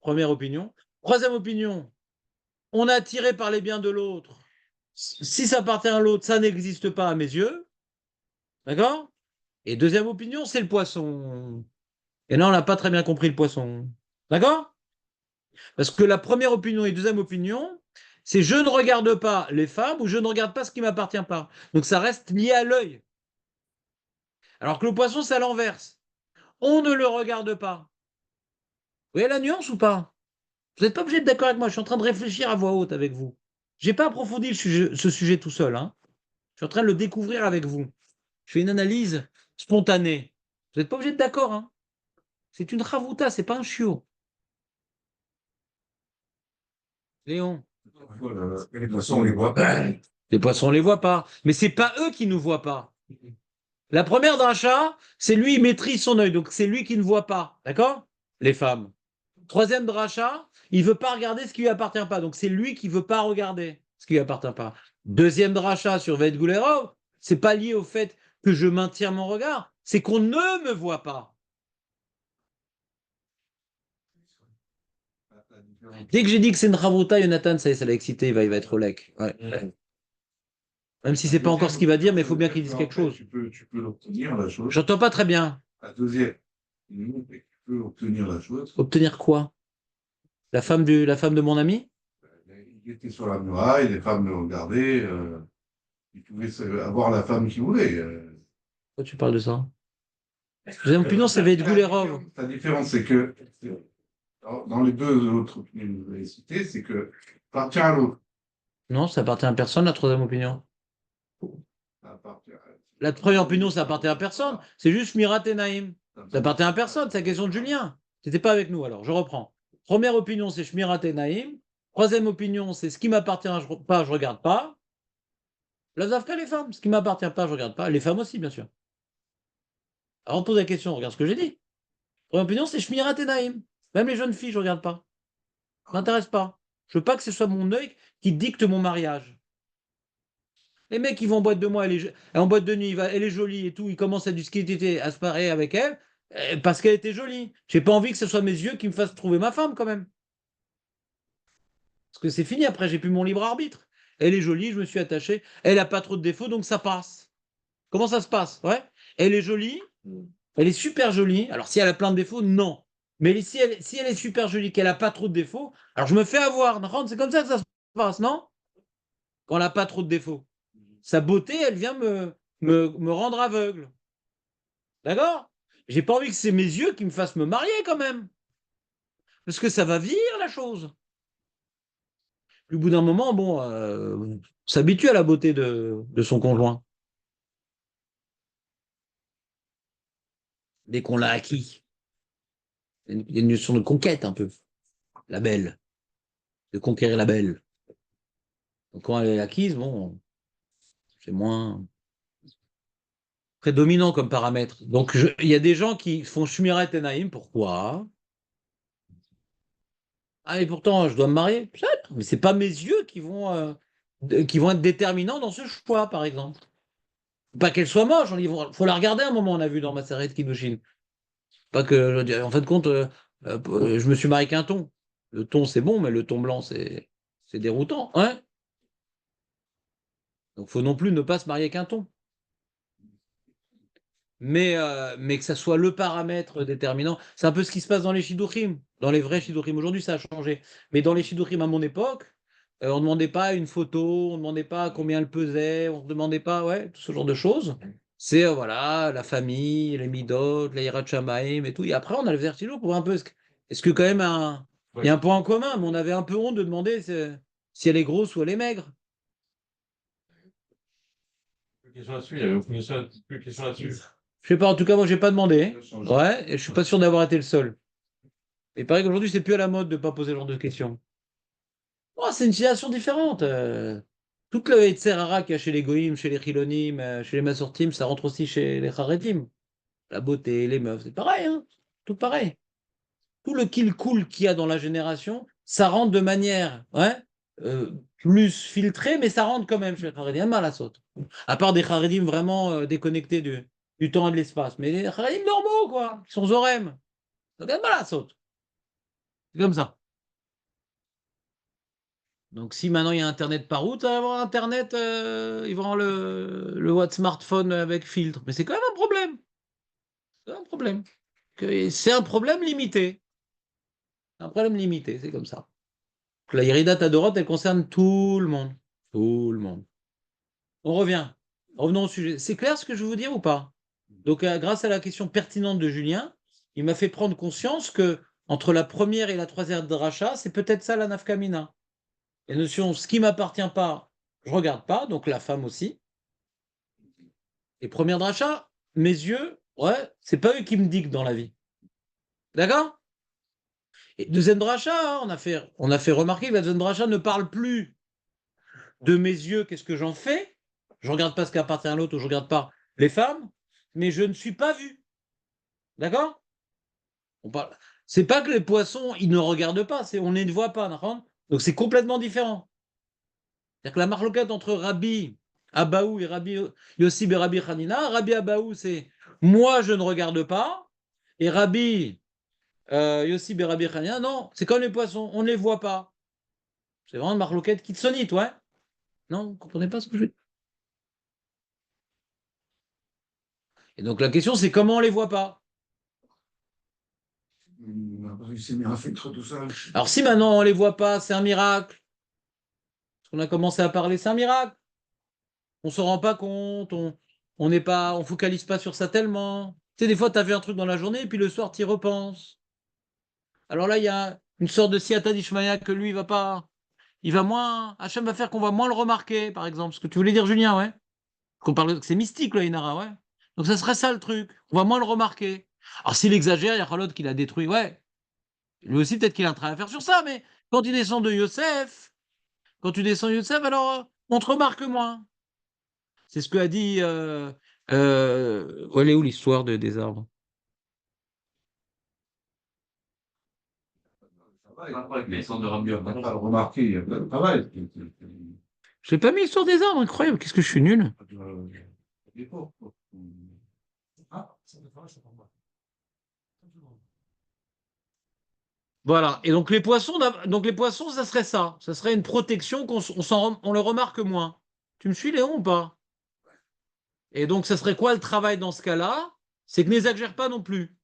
Première opinion. Troisième opinion, on est attiré par les biens de l'autre. Si ça appartient à l'autre, ça n'existe pas à mes yeux. D'accord? Et deuxième opinion, c'est le poisson. Et là, on n'a pas très bien compris le poisson. D'accord? Parce que la première opinion et deuxième opinion, c'est je ne regarde pas les femmes ou je ne regarde pas ce qui ne m'appartient pas. Donc ça reste lié à l'œil. Alors que le poisson, c'est à l'inverse. On ne le regarde pas. Vous voyez la nuance ou pas? Vous n'êtes pas obligé d'être d'accord avec moi. Je suis en train de réfléchir à voix haute avec vous. Je n'ai pas approfondi ce sujet tout seul. Hein. Je suis en train de le découvrir avec vous. Je fais une analyse spontanée. Vous n'êtes pas obligé d'être d'accord. Hein. C'est une ravouta, c'est pas un chiot. Léon. Les poissons, on les voit pas. Les poissons, on ne les voit pas. Mais c'est pas eux qui ne nous voient pas. La première dracha, c'est lui, il maîtrise son œil. Donc c'est lui qui ne voit pas. D'accord? Les femmes. Troisième dracha, il ne veut pas regarder ce qui lui appartient pas. Donc c'est lui qui ne veut pas regarder ce qui lui appartient pas. Deuxième dracha sur Ved Goulerov, c'est pas lié au fait que je maintiens mon regard. C'est qu'on ne me voit pas. Dès que j'ai dit que c'est une ravota, Jonathan, ça l'a excité, il va être au lec. Ouais. Même si c'est pas encore ce qu'il va dire, mais il faut bien qu'il dise quelque chose. Tu peux l'obtenir, la chose. J'entends pas très bien. La deuxième, tu peux obtenir la chose. Obtenir quoi? La femme de mon ami? Il était sur la muraille, les femmes le regardaient. Il pouvait avoir la femme qu'il voulait. Pourquoi tu parles de ça? Deuxième opinion, c'est Veid Goulerov. La différence, c'est que dans les deux autres opinions que vous avez citées, c'est que appartient à l'autre. Non, ça appartient à personne, la troisième opinion. Ça appartient à- La première opinion, ça appartient à personne. C'est juste Mirat et Naïm. Ça appartient à personne, c'est la question de Julien. T'étais pas avec nous, alors je reprends. Première opinion, c'est Shmirat et Naïm. Troisième opinion, c'est ce qui m'appartient pas, je regarde pas. La Zavka, les femmes, ce qui m'appartient pas, je regarde pas. Les femmes aussi, bien sûr. Alors on pose la question, regarde ce que j'ai dit. Première opinion, c'est Shmirat et Naïm. Même les jeunes filles, je regarde pas. Ça m'intéresse pas. Je veux pas que ce soit mon œil qui dicte mon mariage. Les mecs, ils vont en boîte de moi, en boîte de nuit, elle est jolie et tout, ils commencent à discuter, à se parler avec elle, parce qu'elle était jolie. J'ai pas envie que ce soit mes yeux qui me fassent trouver ma femme, quand même. Parce que c'est fini, après, j'ai plus mon libre arbitre. Elle est jolie, je me suis attaché, elle a pas trop de défauts, donc ça passe. Comment ça se passe? Ouais. Elle est jolie, elle est super jolie. Alors, si elle a plein de défauts, non. Mais si elle est super jolie, qu'elle a pas trop de défauts, alors je me fais avoir. C'est comme ça que ça se passe, non? Quand elle a pas trop de défauts. Sa beauté, elle vient me rendre aveugle. D'accord? J'ai pas envie que c'est mes yeux qui me fassent me marier quand même. Parce que ça va vieillir la chose. Puis au bout d'un moment, bon, on s'habitue à la beauté de son conjoint. Dès qu'on l'a acquis. Il y a une notion de conquête un peu. La belle. De conquérir la belle. Donc quand elle est acquise, bon, c'est moins prédominant comme paramètre. Donc il y a des gens qui font Shmirat et Naïm. Pourquoi? Ah, et pourtant, je dois me marier. Peut-être, mais c'est pas mes yeux qui vont être déterminants dans ce choix, par exemple. Pas qu'elle soit moche, faut la regarder un moment, on a vu dans ma série de Kiddushin. Pas que, en fin de compte, je me suis marié qu'un ton. Le ton, c'est bon, mais le ton blanc, c'est déroutant. Hein? Donc, il faut non plus ne pas se marier avec un thon. Mais que ça soit le paramètre déterminant. C'est un peu ce qui se passe dans les shidduchim. Dans les vrais shidduchim. Aujourd'hui, ça a changé. Mais dans les shidduchim à mon époque, on ne demandait pas une photo, on ne demandait pas combien elle pesait, on ne demandait pas, ouais, tout ce genre de choses. C'est, voilà, la famille, les midot, la hirat shamayim et tout. Et après, on a le vertige pour voir un peu est-ce que quand même il y a un point en commun, mais on avait un peu honte de demander si elle est grosse ou elle est maigre. Plus de questions là-dessus, il y avait plus de questions là-dessus. Je sais pas, en tout cas, moi, j'ai pas demandé. Ouais, et je suis pas sûr d'avoir été le seul. Et pareil qu'aujourd'hui, c'est plus à la mode de ne pas poser ce genre de questions. Oh, c'est une situation différente. Toute le Yetzerara qu'il y a chez les Goïms, chez les Chilonim, chez les Masortim, ça rentre aussi chez les Charedim. La beauté, les meufs, c'est pareil, hein. Tout pareil. Tout le kill cool qu'il y a dans la génération, ça rentre de manière plus filtrée, mais ça rentre quand même chez les Charedim. Mal à saute. À part des Charedim vraiment déconnectés du temps et de l'espace. Mais les Charedim normaux, quoi, qui sont Zorem. Ça donne mal à saute. C'est comme ça. Donc, si maintenant il y a Internet par route, ça va avoir Internet, ils vont avoir le Watt smartphone avec filtre. Mais c'est quand même un problème. C'est un problème. C'est un problème limité. Un problème limité, c'est comme ça. La Yerida Tadorot, elle concerne tout le monde. Tout le monde. On revient. Revenons au sujet. C'est clair ce que je veux vous dire ou pas? Donc, grâce à la question pertinente de Julien, il m'a fait prendre conscience que entre la première et la troisième dracha, c'est peut-être ça la nafkamina. Les notions, ce qui m'appartient pas, je regarde pas, donc la femme aussi. Et première dracha, mes yeux, ouais, c'est pas eux qui me dictent dans la vie. D'accord? Et deuxième dracha, hein, on a fait remarquer que la deuxième dracha ne parle plus de mes yeux, qu'est-ce que j'en fais? Je regarde pas ce qui appartient à l'autre ou je regarde pas les femmes, mais je ne suis pas vu. D'accord? On parle. C'est pas que les poissons, ils ne regardent pas, on ne les voit pas, d'accord? Donc c'est complètement différent. C'est-à-dire que la marloquette entre Rabbi Abaou et Rabbi Yossi et Rabbi Hanina, Rabbi Abaou, c'est moi je ne regarde pas, et Rabbi Yossi et Rabbi Hanina, non, c'est comme les poissons, on ne les voit pas. C'est vraiment une marloquette kitsonite, ouais. Non, vous ne comprenez pas ce que je veux dire. Et donc la question, c'est comment on ne les voit pas? Il s'est mis un filtre tout ça. Alors si maintenant on ne les voit pas, c'est un miracle. Parce qu'on a commencé à parler, c'est un miracle. On ne s'en rend pas compte, on n'est pas, on focalise pas sur ça tellement. Tu sais, des fois, tu as vu un truc dans la journée, et puis le soir, tu y repenses. Alors là, il y a une sorte de siata d'Ishmaïa que lui, il va moins, Hachem va faire qu'on va moins le remarquer, par exemple. Ce que tu voulais dire, Julien, ouais. Qu'on parle, que c'est mystique, le Inara, ouais. Donc ça serait ça le truc. On va moins le remarquer. Alors s'il exagère, il y a Khalod qui l'a détruit, ouais. Lui aussi, peut-être qu'il a un travail à faire sur ça, mais quand tu descends de Yosef, alors on te remarque moins. C'est ce que a dit. Elle est où l'histoire des arbres? Mais ils sont de Rabbi On n'a pas remarqué, il y a plein de travail. Je n'ai pas mis l'histoire des arbres, incroyable. Qu'est-ce que je suis nul. Ah, ça me fera, c'est pour moi. Voilà. Et donc les poissons, ça serait ça. Ça serait une protection on le remarque moins. Tu me suis, Léon, ou pas? Et donc, ça serait quoi le travail dans ce cas-là? C'est que n'exagère pas non plus.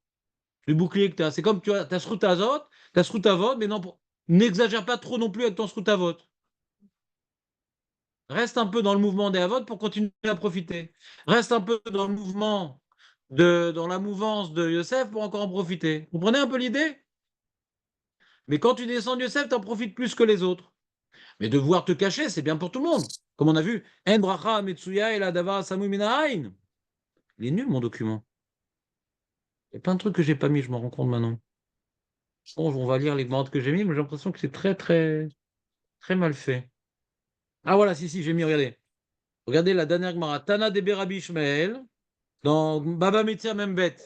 Le bouclier que tu as. C'est comme tu as ta sroutavot, mais non, n'exagère pas trop non plus avec ton sroutavot. Reste un peu dans le mouvement des avots pour continuer à profiter. Reste un peu dans le mouvement dans la mouvance de Yosef pour encore en profiter. Vous comprenez un peu l'idée? Mais quand tu descends de Yosef, tu en profites plus que les autres. Mais devoir te cacher, c'est bien pour tout le monde. Comme on a vu, En bracha metsuya et la davar samui minahain. Il est nul mon document. Il y a plein de trucs que j'ai pas mis, je m'en rends compte maintenant. Bon, on va lire les bandes que j'ai mis, mais j'ai l'impression que c'est très, très, très mal fait. Ah voilà, si, j'ai mis, regardez. Regardez la dernière Gemara. Tana de Berabi Ishmael, dans Baba Metzia Membet.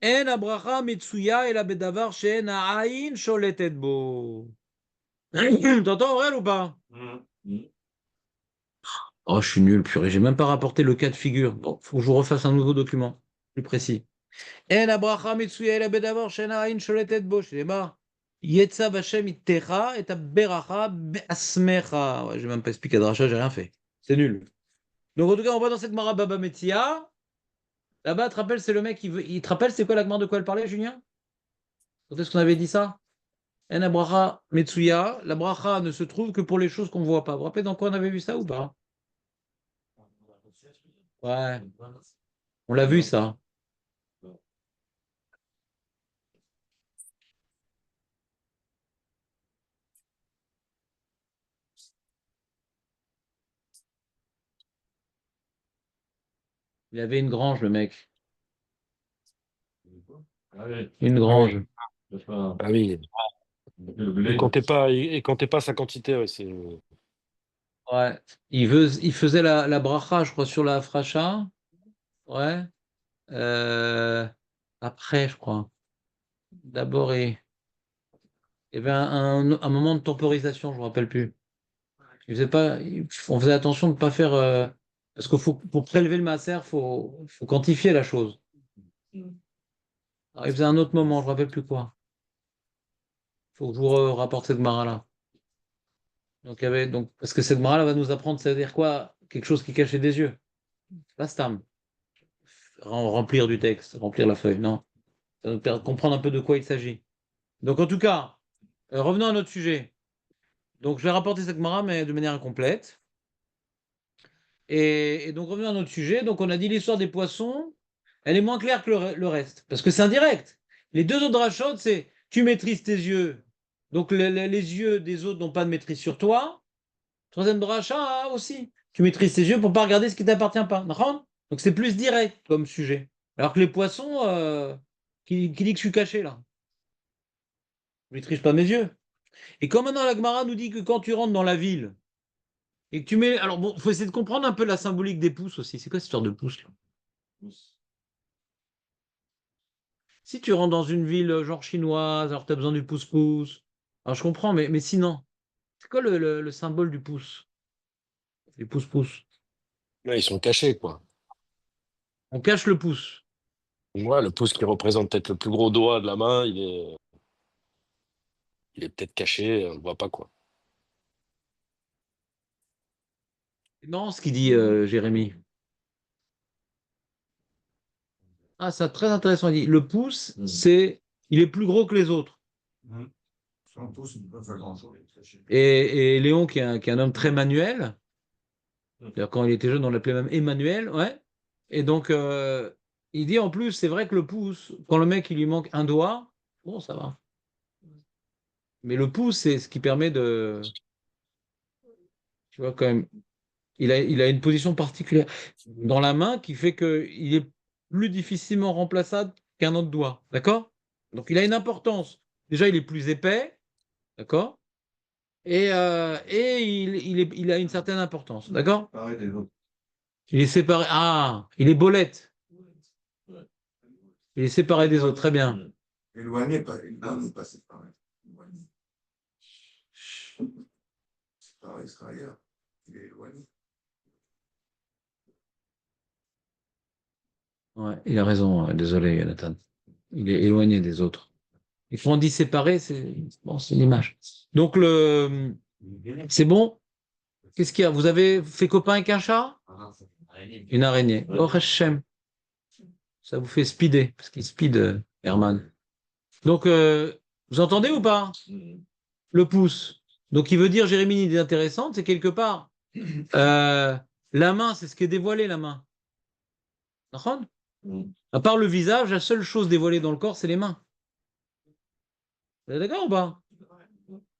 En abracha metsuya el bedavar she'en ha'ain sholetet bo. T'entends, Aurel, ou pas? Oh, je suis nul, purée. J'ai même pas rapporté le cas de figure. Bon, faut que je vous refasse un nouveau document, plus précis. En abracha metsuya el bedavar she'en ha'ain sholetet bo. Shlema. Yetzav Hashem ittecha et beracha be'asmecha. Ouais, j'ai même pas expliqué de rachat, j'ai rien fait. C'est nul. Donc, en tout cas, on voit dans cette Mara Baba Metzia. Là-bas, tu te rappelles, c'est le mec qui veut. Il te rappelle, c'est quoi la Gemara de quoi elle parlait, Julien? Quand est-ce qu'on avait dit ça? En abracha Metsuya. La bracha ne se trouve que pour les choses qu'on ne voit pas. Vous vous rappelez dans quoi on avait vu ça ou pas? Ouais, on l'a vu ça. Il avait une grange, le mec. Ah oui. Une grange. C'est pas- Ah oui. Le blé, Il comptait pas sa quantité, ouais, c'est. Ouais. Il faisait la bracha, je crois, sur la fracha. Ouais. Euh, Après, je crois. D'abord, il y avait un moment de temporisation, je ne me rappelle plus. On faisait attention de ne pas faire. Parce que pour prélever le maaser, faut quantifier la chose. Alors, il faisait un autre moment, je ne me rappelle plus quoi. Il faut que je vous rapporte cette mara-là. Donc, parce que cette mara-là va nous apprendre, ça veut dire quoi? Quelque chose qui est caché des yeux. Pas stam. Remplir du texte, remplir la feuille. Non. Ça va nous comprendre un peu de quoi il s'agit. Donc, en tout cas, revenons à notre sujet. Donc, je vais rapporter cette mara, mais de manière incomplète. Et donc, revenons à notre sujet. Donc, on a dit l'histoire des poissons. Elle est moins claire que le reste, parce que c'est indirect. Les deux autres rachot, c'est tu maîtrises tes yeux. Donc, les yeux des autres n'ont pas de maîtrise sur toi. Troisième dracha aussi. Tu maîtrises tes yeux pour ne pas regarder ce qui ne t'appartient pas. D'accord. Donc, c'est plus direct comme sujet. Alors que les poissons, qui dit que je suis caché là? Je ne maîtrise pas mes yeux. Et comme maintenant la Gemara nous dit que quand tu rentres dans la ville et que tu mets. Alors bon, il faut essayer de comprendre un peu la symbolique des pouces aussi. C'est quoi cette histoire de pouce là? Si tu rentres dans une ville genre chinoise, alors tu as besoin du pouce-pouce. Alors je comprends, mais sinon, c'est quoi le symbole du pouce? Du pouce-pouce. Ouais, ils sont cachés, quoi. On cache le pouce. Ouais, le pouce qui représente peut-être le plus gros doigt de la main, il est peut-être caché, on ne voit pas, quoi. C'est marrant ce qu'il dit Jérémy. Ah, c'est très intéressant. Il dit le pouce, il est plus gros que les autres. Sans tous, ils ne peuvent faire grand-chose. Et Léon, qui est un homme très manuel, d'ailleurs, quand il était jeune, on l'appelait même Emmanuel, ouais. Et donc, il dit en plus, c'est vrai que le pouce, quand le mec, il lui manque un doigt, bon, ça va. Mais le pouce, c'est ce qui permet de. Tu vois, quand même, il a une position particulière dans la main qui fait qu'il est plus difficilement remplaçable qu'un autre doigt. D'accord? Donc, il a une importance. Déjà, il est plus épais. D'accord? Et il a une certaine importance. D'accord? Pareil des autres. Il est séparé. Ah, il est bolette. Il est séparé des autres. Très bien. Éloigné, pas séparé. Éloigné. Séparé, c'est ailleurs. Il est éloigné. Ouais, il a raison. Désolé, Jonathan. Il est éloigné des autres. Et quand on dit séparé, c'est bon, c'est l'image. Donc, c'est bon? Qu'est-ce qu'il y a? Vous avez fait copain avec un chat? Une araignée. Oh, Hachem. Ça vous fait speeder, parce qu'il speed, Herman. Donc, vous entendez ou pas? Le pouce. Donc, il veut dire, Jérémie, une idée intéressante, c'est quelque part, la main, c'est ce qui est dévoilé, la main. D'accord? À part le visage, la seule chose dévoilée dans le corps, c'est les mains. Vous êtes d'accord ou pas?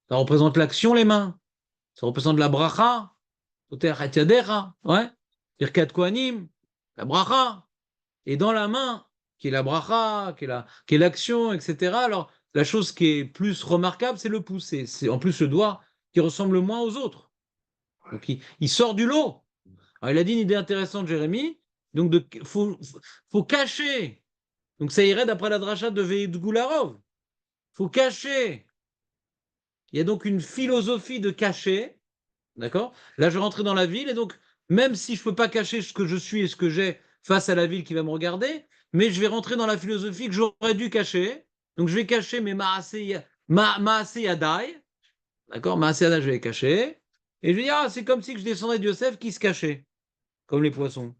Ça représente l'action, les mains. Ça représente la bracha. Ouais. Birkat Kohanim, la bracha. Et dans la main, qui est la bracha, qui est l'action, etc. Alors, la chose qui est plus remarquable, c'est le pouce. C'est en plus le doigt qui ressemble moins aux autres. Donc, il sort du lot. Alors, il a dit une idée intéressante, Jérémie. Donc, faut cacher. Donc, ça irait d'après la dracha de Veid Goularov. Faut cacher. Il y a donc une philosophie de cacher. D'accord? Là, je rentrais dans la ville et donc, même si je ne peux pas cacher ce que je suis et ce que j'ai face à la ville qui va me regarder, mais je vais rentrer dans la philosophie que j'aurais dû cacher. Donc, je vais cacher mes Maaseh Yadai. D'accord? Maaseh Yadai, je vais les cacher. Et je vais dire, ah, c'est comme si je descendais de Yosef qui se cachait. comme les poissons.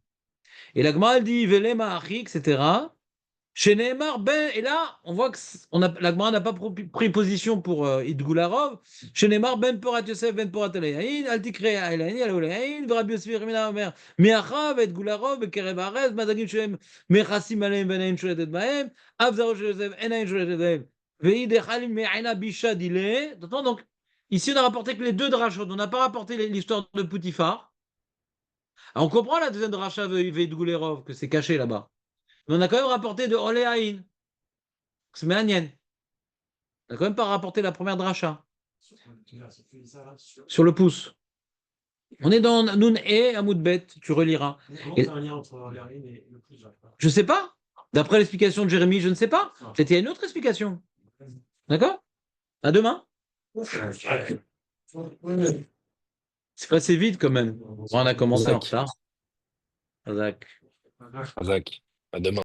Et la Gemara elle dit Velem Achi, etc. Chez Nehemar, ben, et là, on voit que la Gemara n'a pas pris position pour Idgoularov. Chez Nehemar, ben Porat Yosef, ben Porat Aleyahin, Altikre Aleyahin, Aleyahin, Rabbi Yosef Yermina Omer, Miachav, Idgoularov, Bekerev Arez, Madagim Shem, Mechasim Aleim, Benaim Sholetet Bahem, Avzaro Yosef, Enaim Sholetet Bahem, Veid Echalim Me'aina Bisha Dile. Donc, ici, on a rapporté que les deux drachot, on n'a pas rapporté l'histoire de Poutifar. Alors, on comprend la deuxième dracha Veidgoularov, que c'est caché là-bas. Mais on a quand même rapporté de Oléaïn. C'est Méanienne. On n'a quand même pas rapporté la première dracha. Sur le pouce. On est dans Nun et Amoudbet, tu reliras. Comment faire un lien entre l'aérien et le plus? Je ne sais pas. D'après l'explication de Jérémie, je ne sais pas. Peut-être il y a une autre explication. D'accord? À demain. C'est passé vite quand même. On a commencé en retard. Zach, à demain.